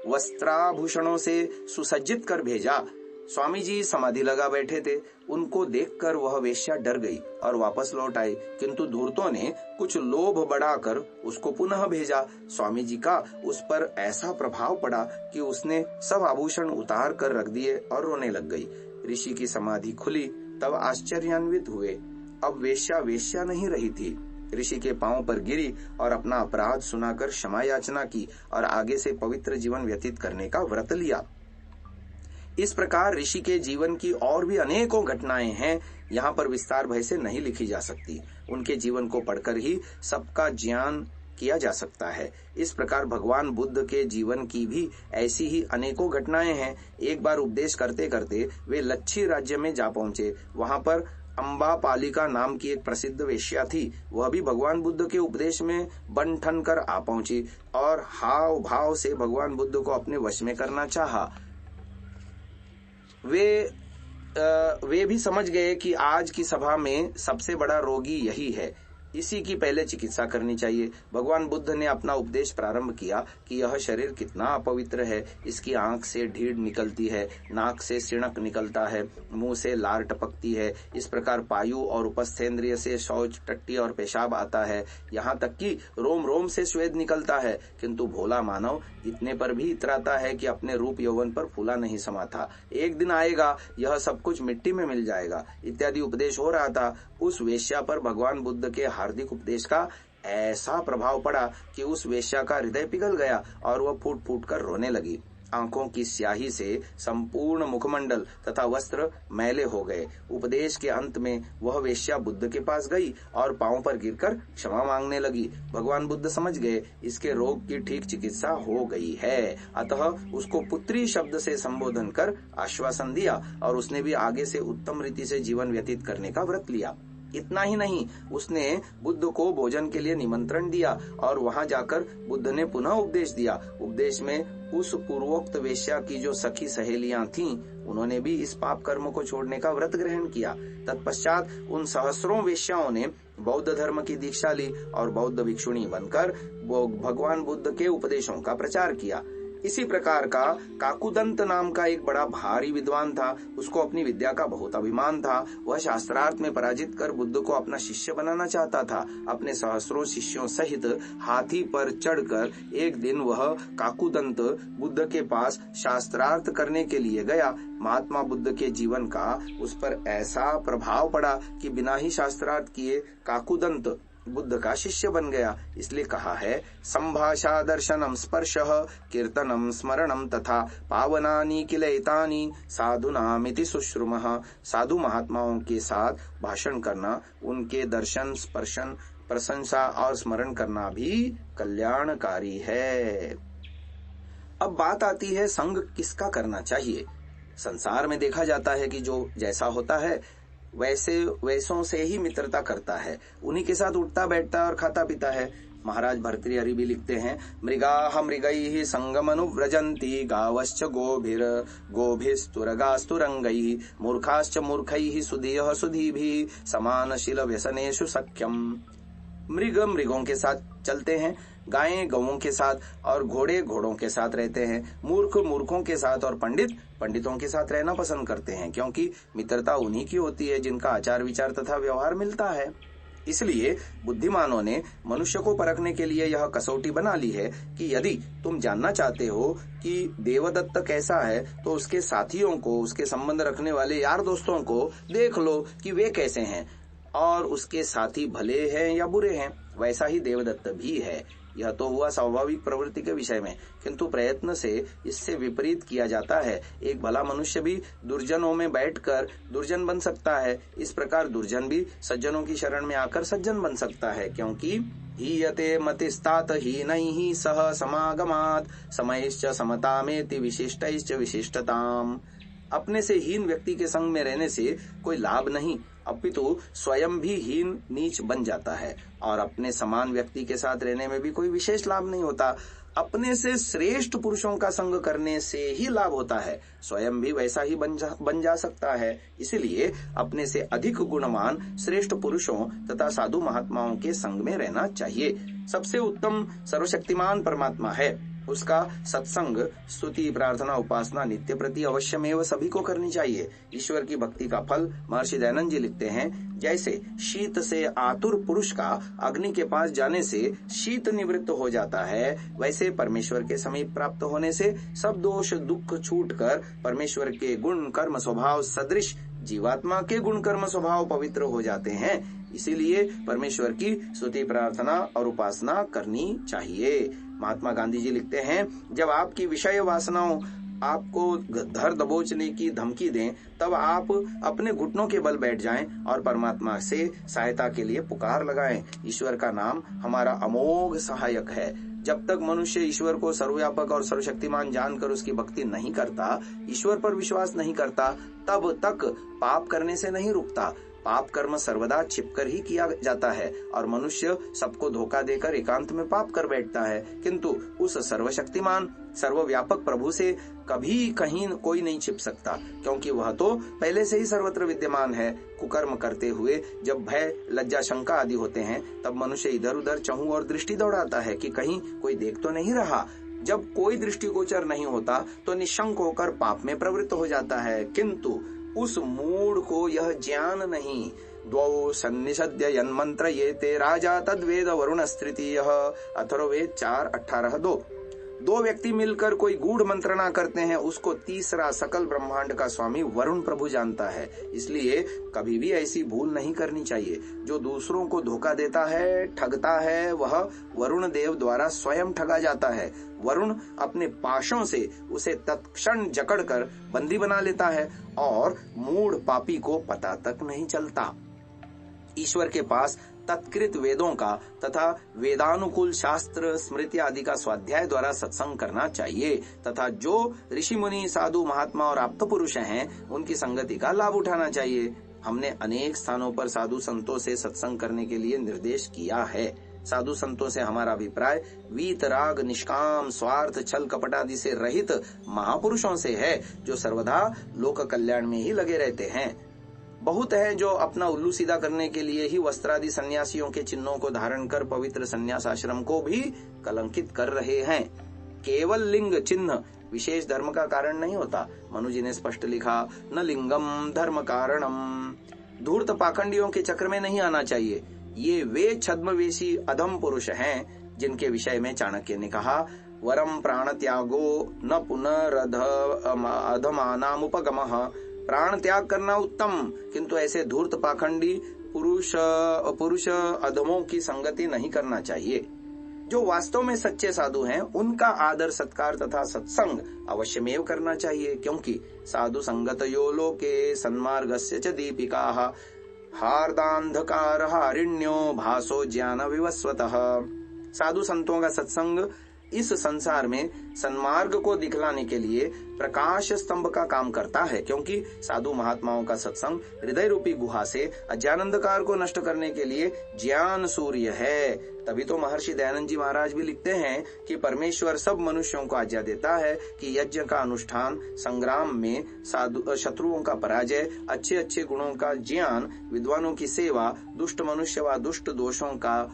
वस्त्राभूषणों से सुसज्जित कर भेजा। स्वामी जी समाधि लगा बैठे थे। उनको देखकर वह वेश्या डर गई और वापस लौट आई, किंतु धूर्तों ने कुछ लोभ बढ़ाकर उसको पुनः भेजा। स्वामी जी का उस पर ऐसा प्रभाव पड़ा कि उसने सब आभूषण उतार कर रख दिए और रोने लग गई। ऋषि की समाधि खुली तब आश्चर्यान्वित हुए। अब वेश्या वेश्या नहीं रही थी। ऋषि के पांव पर गिरी और अपना अपराध सुनाकर क्षमा याचना की और आगे से पवित्र जीवन व्यतीत करने का व्रत लिया। इस प्रकार ऋषि के जीवन की और भी अनेकों घटनाएं हैं, यहाँ पर विस्तार भय से नहीं लिखी जा सकती। उनके जीवन को पढ़कर ही सबका ज्ञान किया जा सकता है। इस प्रकार भगवान बुद्ध के जीवन की भी ऐसी ही अनेकों घटनाएं हैं। एक बार उपदेश करते करते वे लच्छी राज्य में जा पहुंचे। वहां पर अम्बा पालिका नाम की एक प्रसिद्ध वेश्या थी। वह भी भगवान बुद्ध के उपदेश में बन ठन कर आ पहुंची और हाव भाव से भगवान बुद्ध को अपने वश में करना चाहा। वे भी समझ गए कि आज की सभा में सबसे बड़ा रोगी यही है, इसी की पहले चिकित्सा करनी चाहिए। भगवान बुद्ध ने अपना उपदेश प्रारंभ किया कि यह शरीर कितना अपवित्र है। इसकी आंख से ढीड निकलती है, नाक से सिणक निकलता है, मुंह से लार टपकती है। इस प्रकार पायु और उपस्थेंद्रिय से शौच, टट्टी और पेशाब आता है। यहाँ तक कि रोम रोम से स्वेद निकलता है, किंतु भोला मानव इतने पर भी इतराता है कि अपने रूप यौवन पर फूला नहीं समाता। एक दिन आएगा यह सब कुछ मिट्टी में मिल जाएगा, इत्यादि उपदेश हो रहा था। उस वेश्या पर भगवान बुद्ध के हार्दिक उपदेश का ऐसा प्रभाव पड़ा कि उस वेश्या का हृदय पिघल गया और वह फूट फूट कर रोने लगी। आंखों की स्याही से संपूर्ण मुखमंडल तथा वस्त्र मैले हो गए। उपदेश के अंत में वह वेश्या बुद्ध के पास गई और पांव पर गिरकर क्षमा मांगने लगी। भगवान बुद्ध समझ गए इसके रोग की ठीक चिकित्सा हो गई है, अतः उसको पुत्री शब्द से संबोधन कर आश्वासन दिया और उसने भी आगे से उत्तम रीति से जीवन व्यतीत करने का व्रत लिया। इतना ही नहीं, उसने बुद्ध को भोजन के लिए निमंत्रण दिया और वहां जाकर बुद्ध ने पुनः उपदेश दिया। उपदेश में उस पूर्वोक्त वेश्या की जो सखी सहेलियां थीं, उन्होंने भी इस पाप कर्म को छोड़ने का व्रत ग्रहण किया। तत्पश्चात उन सहस्रों वेश्याओं ने बौद्ध धर्म की दीक्षा ली और बौद्ध भिक्षुणी बनकर भगवान बुद्ध के उपदेशों का प्रचार किया। इसी प्रकार का काकुदंत नाम का एक बड़ा भारी विद्वान था। उसको अपनी विद्या का बहुत अभिमान था। वह शास्त्रार्थ में पराजित कर बुद्ध को अपना शिष्य बनाना चाहता था। अपने सहस्रों शिष्यों सहित हाथी पर चढ़कर एक दिन वह काकुदंत बुद्ध के पास शास्त्रार्थ करने के लिए गया। महात्मा बुद्ध के जीवन का उस पर ऐसा प्रभाव पड़ा कि बिना ही शास्त्रार्थ किए काकुदंत बुद्ध का शिष्य बन गया। इसलिए कहा है, संभाषा दर्शनम स्पर्शः कीर्तनम स्मरणम तथा पावनानि किल एतानि साधुनामिति सुश्रुमः। साधु महात्माओं के साथ भाषण करना, उनके दर्शन, स्पर्शन, प्रशंसा और स्मरण करना भी कल्याणकारी है। अब बात आती है संग किसका करना चाहिए। संसार में देखा जाता है कि जो जैसा होता है वैसों से ही मित्रता करता है, उन्हीं के साथ उठता बैठता और खाता पीता है। महाराज भर्तृहरि भी लिखते हैं, मृगाः मृगैः संगमनुव्रजन्ति गावश्च गोभिस्तुरगास्तुरंगैः मूर्खाश्च मूर्खैः सुधीयः सुधीभिः समानशील व्यसनेषु सख्यम्। मृग मृगों के साथ चलते हैं, गायें गौओं के साथ और घोड़े घोड़ों के साथ रहते हैं, मूर्ख मूर्खों के साथ और पंडित पंडितों के साथ रहना पसंद करते हैं, क्योंकि मित्रता उन्हीं की होती है जिनका आचार विचार तथा व्यवहार मिलता है। इसलिए बुद्धिमानों ने मनुष्य को परखने के लिए यह कसौटी बना ली है कि यदि तुम जानना चाहते हो कि देवदत्त कैसा है तो उसके साथियों को, उसके संबंध रखने वाले यार दोस्तों को देख लो कि वे कैसे हैं और उसके साथी भले हैं या बुरे हैं। वैसा ही देवदत्त भी है। यह तो हुआ स्वाभाविक प्रवृत्ति के विषय में, किंतु प्रयत्न से इससे विपरीत किया जाता है। एक भला मनुष्य भी दुर्जनों में बैठकर दुर्जन बन सकता है, इस प्रकार दुर्जन भी सज्जनों की शरण में आकर सज्जन बन सकता है, क्योंकि हीयते मतिस्तात हीनैः सह समागमात् समयश्च समतामेति विशिष्टैश्च विशिष्टताम्। अपने से हीन व्यक्ति के संग में रहने से कोई लाभ नहीं, अपितु स्वयं भी हीन नीच बन जाता है, और अपने समान व्यक्ति के साथ रहने में भी कोई विशेष लाभ नहीं होता। अपने से श्रेष्ठ पुरुषों का संग करने से ही लाभ होता है, स्वयं भी वैसा ही बन जा सकता है। इसलिए अपने से अधिक गुणवान श्रेष्ठ पुरुषों तथा साधु महात्माओं के संग में रहना चाहिए। सबसे उत्तम सर्वशक्तिमान परमात्मा है, उसका सत्संग, स्तुति, प्रार्थना, उपासना नित्य प्रति अवश्यमेव सभी को करनी चाहिए। ईश्वर की भक्ति का फल महर्षि दयानंद जी लिखते हैं, जैसे शीत से आतुर पुरुष का अग्नि के पास जाने से शीत निवृत्त हो जाता है, वैसे परमेश्वर के समीप प्राप्त होने से सब दोष दुख छूटकर परमेश्वर के गुण कर्म स्वभाव सदृश जीवात्मा के गुण कर्म स्वभाव पवित्र हो जाते हैं। इसीलिए परमेश्वर की स्तुति, प्रार्थना और उपासना करनी चाहिए। महात्मा गांधी जी लिखते हैं, जब आपकी विषय वासनाओं आपको धर दबोचने की धमकी दें, तब आप अपने घुटनों के बल बैठ जाएं और परमात्मा से सहायता के लिए पुकार लगाएं। ईश्वर का नाम हमारा अमोघ सहायक है। जब तक मनुष्य ईश्वर को सर्वव्यापक और सर्वशक्तिमान जानकर उसकी भक्ति नहीं करता, ईश्वर पर विश्वास नहीं करता, तब तक पाप करने से नहीं रुकता। पाप कर्म सर्वदा छिपकर ही किया जाता है और मनुष्य सबको धोखा देकर एकांत में पाप कर बैठता है, किंतु उस सर्वशक्तिमान सर्वव्यापक प्रभु से कभी कहीं कोई नहीं छिप सकता, क्योंकि वह तो पहले से ही सर्वत्र विद्यमान है। कुकर्म करते हुए जब भय, लज्जा, शंका आदि होते हैं, तब मनुष्य इधर उधर चहुं और दृष्टि दौड़ाता है कि कहीं कोई देख तो नहीं रहा। जब कोई दृष्टिगोचर नहीं होता तो निशंक होकर पाप में प्रवृत्त हो जाता है, किंतु उस मूढ़ को यह ज्ञान नहीं। द्वौ सन्निषद्य यन्मंत्र ये ते राजा तद्वेद वरुण तृतीयः अथर्ववेद 4:18-2। दो व्यक्ति मिलकर कोई गूढ़ मंत्रणा करते हैं, उसको तीसरा सकल ब्रह्मांड का स्वामी वरुण प्रभु जानता है। इसलिए कभी भी ऐसी भूल नहीं करनी चाहिए। जो दूसरों को धोखा देता है, ठगता है, वह वरुण देव द्वारा स्वयं ठगा जाता है। वरुण अपने पाशों से उसे तत्क्षण जकड़कर बंदी बना लेता है और मूढ़ पापी को पता तक नहीं चलता। ईश्वर के पास तत्कृत वेदों का तथा वेदानुकूल शास्त्र, स्मृति आदि का स्वाध्याय द्वारा सत्संग करना चाहिए तथा जो ऋषि मुनि, साधु, महात्मा और आप्त पुरुष हैं, उनकी संगति का लाभ उठाना चाहिए। हमने अनेक स्थानों पर साधु संतों से सत्संग करने के लिए निर्देश किया है। साधु संतों से हमारा अभिप्राय वीतराग, निष्काम, स्वार्थ, छल कपट आदि से रहित महापुरुषों से है, जो सर्वदा लोक कल्याण में ही लगे रहते हैं। बहुत है जो अपना उल्लू सीधा करने के लिए ही वस्त्रादि सन्यासियों के चिन्हों को धारण कर पवित्र सन्यास आश्रम को भी कलंकित कर रहे हैं। केवल लिंग चिन्ह विशेष धर्म का कारण नहीं होता। मनु जी ने स्पष्ट लिखा, न लिंगम धर्म कारणम। धूर्त पाखंडियों के चक्र में नहीं आना चाहिए। ये वे छद्मवेशी अधम पुरुष हैं जिनके विषय में चाणक्य ने कहा, वरम प्राण त्यागो न पुनरधमानामुपगमः। प्राण त्याग करना उत्तम, किंतु ऐसे धूर्त पाखंडी पुरुष अधमों की संगति नहीं करना चाहिए। जो वास्तव में सच्चे साधु हैं, उनका आदर सत्कार तथा सत्संग अवश्यमेव करना चाहिए, क्योंकि साधु संगतयो लोके सन्मार्गस्य च दीपिकाः हार्दांधकार हारिण्यो भासो ज्ञान विवस्वतः। साधु संतों का सत्संग इस संसार में सन्मार्ग को दिखलाने के लिए प्रकाश स्तंभ का काम करता है, क्योंकि साधु महात्माओं का सत्संग हृदय रूपी गुहा से अज्ञानंधकार को नष्ट करने के लिए ज्ञान सूर्य है। तभी तो महर्षि दयानंद जी महाराज भी लिखते हैं कि परमेश्वर सब मनुष्यों को आज्ञा देता है कि यज्ञ का अनुष्ठान, संग्राम में शत्रुओं का पराजय, अच्छे अच्छे गुणों का ज्ञान, विद्वानों की सेवा, दुष्ट मनुष्य व दुष्ट दोषों का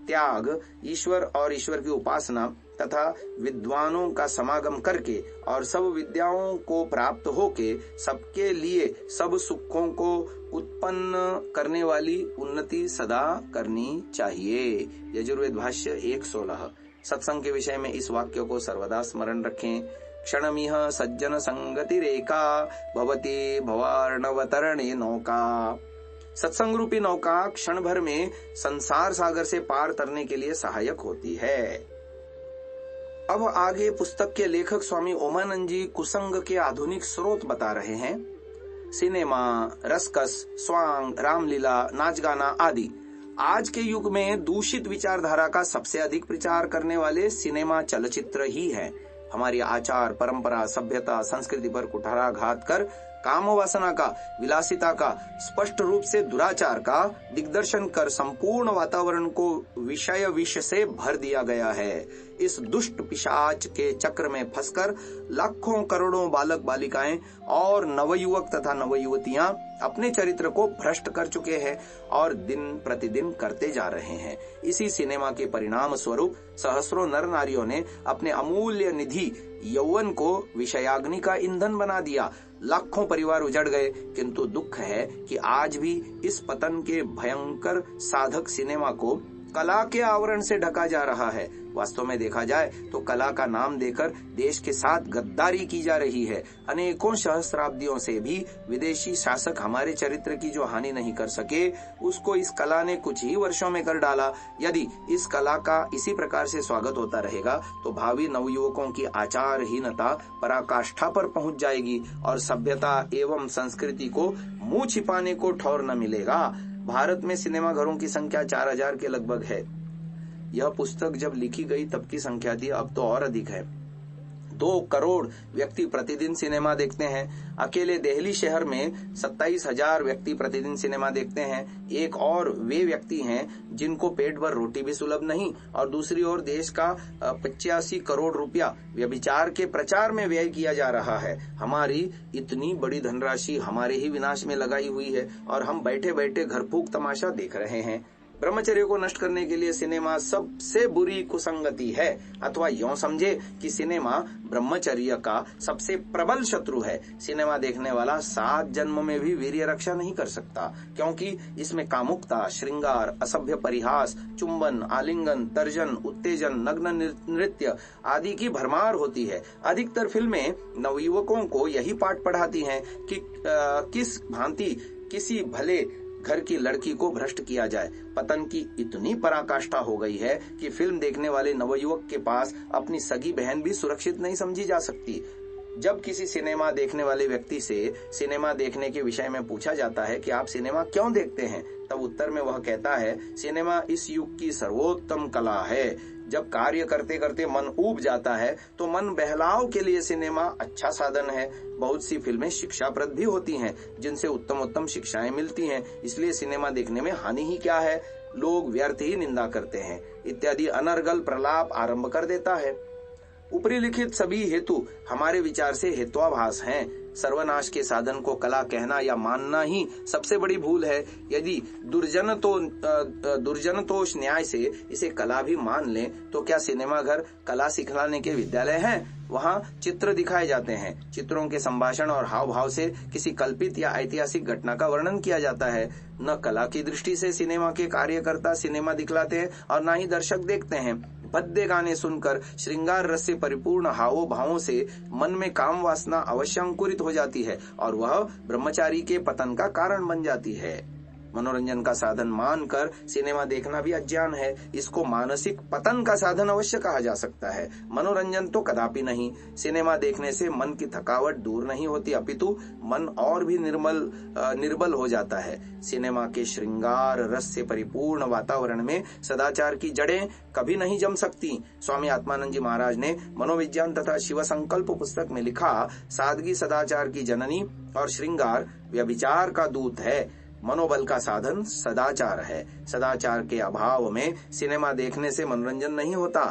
त्याग, ईश्वर और ईश्वर की उपासना तथा विद्वानों का समागम करके और सब विद्याओं को प्राप्त होके सबके लिए सब सुखों को उत्पन्न करने वाली उन्नति सदा करनी चाहिए। यजुर्वेद भाष्य 1:16। सत्संग के विषय में इस वाक्य को सर्वदा स्मरण रखें। क्षणमिह सज्जन संगतिरेका भवति भवार्णवतरणे नौका। सत्संग रूपी नौका क्षण भर में संसार सागर से पार तरने के लिए सहायक होती है। अब आगे पुस्तक के लेखक स्वामी ओमानंद जी कुसंग के आधुनिक स्रोत बता रहे हैं। सिनेमा, रसकस, स्वांग, रामलीला, नाच गाना आदि आज के युग में दूषित विचारधारा का सबसे अधिक प्रचार करने वाले सिनेमा चलचित्र ही है। हमारी आचार, परंपरा, सभ्यता, संस्कृति पर कुठाराघात कर काम वासना का, विलासिता का, स्पष्ट रूप से दुराचार का दिग्दर्शन कर संपूर्ण वातावरण को विषय विष से भर दिया गया है। इस दुष्ट पिशाच के चक्र में फंसकर लाखों करोड़ों बालक बालिकाएं और नवयुवक तथा नवयुवतियां अपने चरित्र को भ्रष्ट कर चुके हैं और दिन प्रतिदिन करते जा रहे हैं। इसी सिनेमा के परिणाम स्वरूप सहस्रों नर नारियों ने अपने अमूल्य निधि यौवन को विषयाग्नि का ईंधन बना दिया। लाखों परिवार उजड़ गए, किंतु दुख है कि आज भी इस पतन के भयंकर साधक सिनेमा को कला के आवरण से ढका जा रहा है। वास्तव में देखा जाए तो कला का नाम देकर देश के साथ गद्दारी की जा रही है। अनेकों सहस्राब्दियों से भी विदेशी शासक हमारे चरित्र की जो हानि नहीं कर सके, उसको इस कला ने कुछ ही वर्षों में कर डाला। यदि इस कला का इसी प्रकार से स्वागत होता रहेगा तो भावी नवयुवकों की आचारहीनता पराकाष्ठा पर पहुंच जाएगी और सभ्यता एवं संस्कृति को मुंह छिपाने को ठौर न मिलेगा। भारत में सिनेमा घरों की संख्या 4000 के लगभग है। यह पुस्तक जब लिखी गई तब की संख्या थी, अब तो और अधिक है। 2 करोड़ व्यक्ति प्रतिदिन सिनेमा देखते हैं। अकेले दिल्ली शहर में 27,000 व्यक्ति प्रतिदिन सिनेमा देखते हैं। एक और वे व्यक्ति हैं जिनको पेट भर रोटी भी सुलभ नहीं, और दूसरी ओर देश का 85 करोड़ रुपया व्यभिचार के प्रचार में व्यय किया जा रहा है। हमारी इतनी बड़ी धनराशि हमारे ही विनाश में लगाई हुई है और हम बैठे बैठे घर फूक तमाशा देख रहे हैं। ब्रह्मचर्य को नष्ट करने के लिए सिनेमा सबसे बुरी कुसंगति है, अथवा यूं समझे कि सिनेमा ब्रह्मचर्य का सबसे प्रबल शत्रु है। सिनेमा देखने वाला 7 जन्म में भी वीर्य रक्षा नहीं कर सकता, क्योंकि इसमें कामुकता, श्रृंगार, असभ्य परिहास, चुंबन, आलिंगन, तर्जन, उत्तेजन, नग्न नृत्य आदि की भरमार होती है। अधिकतर फिल्में नवयुवकों को यही पाठ पढ़ाती हैं कि किस भांति किसी भले घर की लड़की को भ्रष्ट किया जाए। पतन की इतनी पराकाष्ठा हो गई है कि फिल्म देखने वाले नवयुवक के पास अपनी सगी बहन भी सुरक्षित नहीं समझी जा सकती। जब किसी सिनेमा देखने वाले व्यक्ति से सिनेमा देखने के विषय में पूछा जाता है कि आप सिनेमा क्यों देखते हैं, तब उत्तर में वह कहता है, सिनेमा इस युग की सर्वोत्तम कला है। जब कार्य करते करते मन ऊब जाता है तो मन बहलाव के लिए सिनेमा अच्छा साधन है। बहुत सी फिल्में शिक्षाप्रद भी होती हैं, जिनसे उत्तम उत्तम शिक्षाएं मिलती हैं, इसलिए सिनेमा देखने में हानि ही क्या है। लोग व्यर्थ ही निंदा करते हैं इत्यादि अनर्गल प्रलाप आरंभ कर देता है। ऊपरी लिखित सभी हेतु हमारे विचार से हेत्वाभास हैं। सर्वनाश के साधन को कला कहना या मानना ही सबसे बड़ी भूल है। यदि दुर्जनतोष न्याय से इसे कला भी मान लें तो क्या सिनेमा घर कला सिखलाने के विद्यालय हैं? वहाँ चित्र दिखाए जाते हैं। चित्रों के संभाषण और हाव भाव से किसी कल्पित या ऐतिहासिक घटना का वर्णन किया जाता है। न कला की दृष्टि से सिनेमा के कार्यकर्ता सिनेमा दिखलाते हैं और न ही दर्शक देखते हैं। भद्दे गाने सुनकर श्रृंगार रस से परिपूर्ण हावों भावों से मन में काम वासना अवश्य अंकुरित हो जाती है और वह ब्रह्मचारी के पतन का कारण बन जाती है। मनोरंजन का साधन मानकर सिनेमा देखना भी अज्ञान है। इसको मानसिक पतन का साधन अवश्य कहा जा सकता है, मनोरंजन तो कदापि नहीं। सिनेमा देखने से मन की थकावट दूर नहीं होती, अपितु मन और भी निर्बल हो जाता है। सिनेमा के श्रृंगार रस से परिपूर्ण वातावरण में सदाचार की जड़ें कभी नहीं जम सकती। स्वामी आत्मानंद जी महाराज ने मनोविज्ञान तथा शिव संकल्प पुस्तक में लिखा, सादगी सदाचार की जननी और श्रृंगार व्यभिचार का दूत है। मनोबल का साधन सदाचार है। सदाचार के अभाव में सिनेमा देखने से मनोरंजन नहीं होता,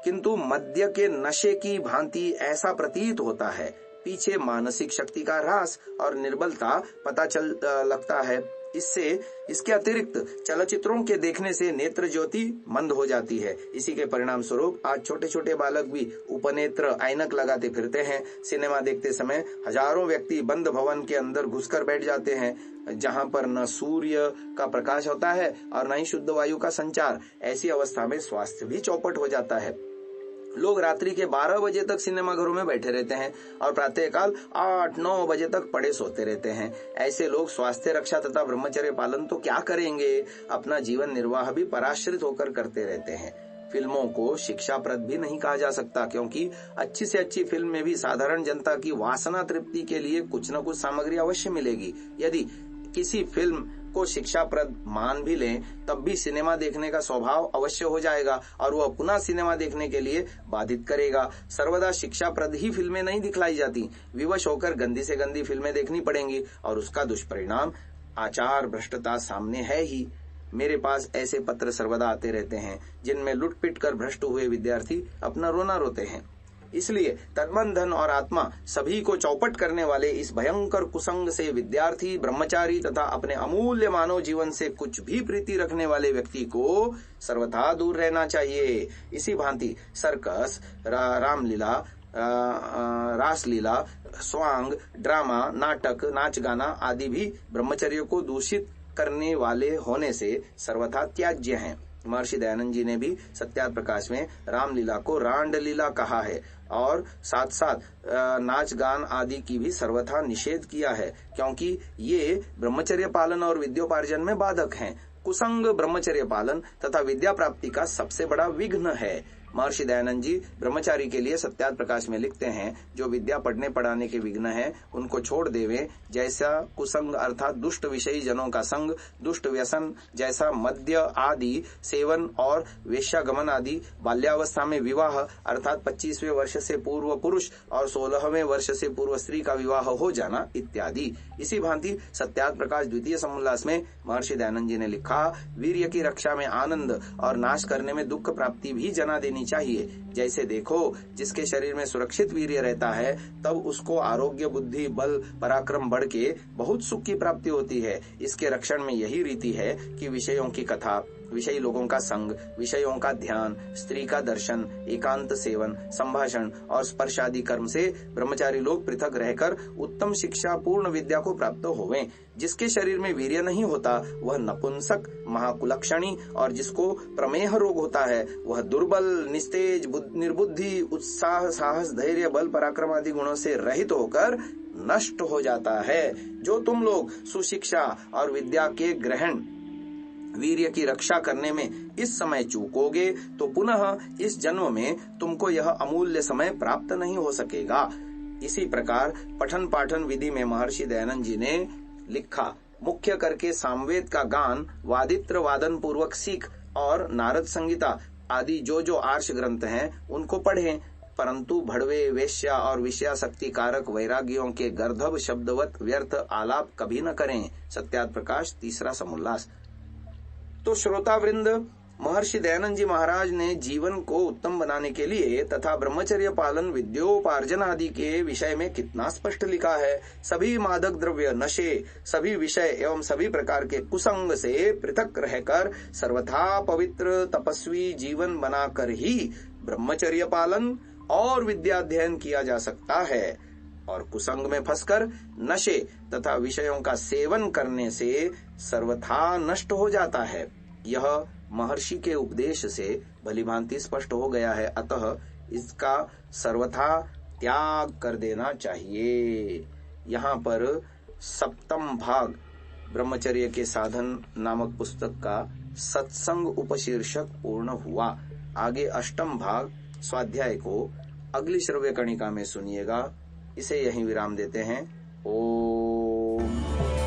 किंतु मद्य के नशे की भांति ऐसा प्रतीत होता है। पीछे मानसिक शक्ति का ह्रास और निर्बलता पता चल लगता है। इसके अतिरिक्त चलचित्रों के देखने से नेत्र ज्योति मंद हो जाती है। इसी के परिणाम स्वरूप आज छोटे छोटे बालक भी उपनेत्र ऐनक लगाते फिरते हैं। सिनेमा देखते समय हजारों व्यक्ति बंद भवन के अंदर घुसकर बैठ जाते हैं, जहां पर न सूर्य का प्रकाश होता है और न ही शुद्ध वायु का संचार। ऐसी अवस्था में स्वास्थ्य भी चौपट हो जाता है। लोग रात्रि के 12 बजे तक सिनेमा घरों में बैठे रहते हैं और प्रातःकाल 8-9 बजे तक पड़े सोते रहते हैं। ऐसे लोग स्वास्थ्य रक्षा तथा ब्रह्मचर्य पालन तो क्या करेंगे, अपना जीवन निर्वाह भी पराश्रित होकर करते रहते हैं। फिल्मों को शिक्षाप्रद भी नहीं कहा जा सकता, क्योंकि अच्छी से अच्छी फिल्म में भी साधारण जनता की वासना तृप्ति के लिए कुछ न कुछ सामग्री अवश्य मिलेगी। यदि किसी फिल्म को शिक्षाप्रद मान भी लें, तब भी सिनेमा देखने का स्वभाव अवश्य हो जाएगा और वह पुनः सिनेमा देखने के लिए बाधित करेगा। सर्वदा शिक्षाप्रद ही फिल्में नहीं दिखलाई जाती, विवश होकर गंदी से गंदी फिल्में देखनी पड़ेंगी और उसका दुष्परिणाम आचार भ्रष्टता सामने है ही। मेरे पास ऐसे पत्र सर्वदा आते रहते हैं जिनमें लुट पिट कर भ्रष्ट हुए विद्यार्थी अपना रोना रोते हैं। इसलिए तन मन धन और आत्मा सभी को चौपट करने वाले इस भयंकर कुसंग से विद्यार्थी, ब्रह्मचारी तथा अपने अमूल्य मानव जीवन से कुछ भी प्रीति रखने वाले व्यक्ति को सर्वथा दूर रहना चाहिए। इसी भांति सर्कस, रामलीला, रासलीला, स्वांग, ड्रामा, नाटक, नाच गाना आदि भी ब्रह्मचर्य को दूषित करने वाले होने से सर्वथा त्याज्य हैं। महर्षि दयानंद जी ने भी सत्यार्थ प्रकाश में रामलीला को रांडलीला कहा है और साथ साथ नाच गान आदि की भी सर्वथा निषेध किया है, क्योंकि ये ब्रह्मचर्य पालन और विद्योपार्जन में बाधक हैं। कुसंग ब्रह्मचर्य पालन तथा विद्या प्राप्ति का सबसे बड़ा विघ्न है। महर्षि दयानंद जी ब्रह्मचारी के लिए सत्यार्थ प्रकाश में लिखते हैं, जो विद्या पढ़ने पढ़ाने के विघ्न है उनको छोड़ देवे। जैसा कुसंग अर्थात दुष्ट विषयी जनों का संग, दुष्ट व्यसन जैसा मद्य आदि सेवन और वेश्यागमन आदि, बाल्यावस्था में विवाह अर्थात 25वें वर्ष से पूर्व पुरुष और 16वें वर्ष से पूर्व स्त्री का विवाह हो जाना इत्यादि। इसी भांति सत्यार्थ प्रकाश द्वितीय समुल्लास में महर्षि दयानंद जी ने लिखा, वीर्य की रक्षा में आनंद और नाश करने में दुख प्राप्ति भी जना देनी चाहिए। जैसे देखो, जिसके शरीर में सुरक्षित वीर्य रहता है तब उसको आरोग्य, बुद्धि, बल, पराक्रम बढ़ के बहुत सुख की प्राप्ति होती है। इसके रक्षण में यही रीति है कि विषयों की कथा, विषयी लोगों का संग, विषयों का ध्यान, स्त्री का दर्शन, एकांत सेवन, संभाषण और स्पर्श आदि कर्म से ब्रह्मचारी लोग पृथक रहकर उत्तम शिक्षा पूर्ण विद्या को प्राप्त होवें। जिसके शरीर में वीर्य नहीं होता वह नपुंसक, महाकुलक्षणी और जिसको प्रमेह रोग होता है वह दुर्बल, निस्तेज, निर्बुद्धि, उत्साह, साहस, धैर्य, बल, पराक्रम आदि गुणों से रहित होकर नष्ट हो जाता है। जो तुम लोग सुशिक्षा और विद्या के ग्रहण, वीर्य की रक्षा करने में इस समय चूकोगे तो पुनः इस जन्म में तुमको यह अमूल्य समय प्राप्त नहीं हो सकेगा। इसी प्रकार पठन पाठन विधि में महर्षि दयानंद जी ने लिखा, मुख्य करके सामवेद का गान, वादित्र वादन पूर्वक सीख और नारद संगीता आदि जो आर्ष ग्रंथ हैं उनको पढ़ें, परंतु भड़वे, वेश्या और विषयासक्ति कारक वैरागियों के गर्धव शब्दवत व्यर्थ आलाप कभी न करें। सत्यार्थ प्रकाश तीसरा समुल्लास। तो श्रोता वृंद, महर्षि दयानंद जी महाराज ने जीवन को उत्तम बनाने के लिए तथा ब्रह्मचर्य पालन, विद्योपार्जन आदि के विषय में कितना स्पष्ट लिखा है। सभी मादक द्रव्य, नशे, सभी विषय एवं सभी प्रकार के कुसंग से पृथक रहकर सर्वथा पवित्र तपस्वी जीवन बनाकर ही ब्रह्मचर्य पालन और विद्याध्ययन किया जा सकता है। और कुसंग में फंसकर नशे तथा विषयों का सेवन करने से सर्वथा नष्ट हो जाता है। यह महर्षि के उपदेश से भलीभांति स्पष्ट हो गया है, अतः इसका सर्वथा त्याग कर देना चाहिए। यहाँ पर सप्तम भाग ब्रह्मचर्य के साधन नामक पुस्तक का सत्संग उपशीर्षक पूर्ण हुआ। आगे अष्टम भाग स्वाध्याय को अगली श्रव्य कणिका में सुनिएगा। इसे यहीं विराम देते हैं। ओम।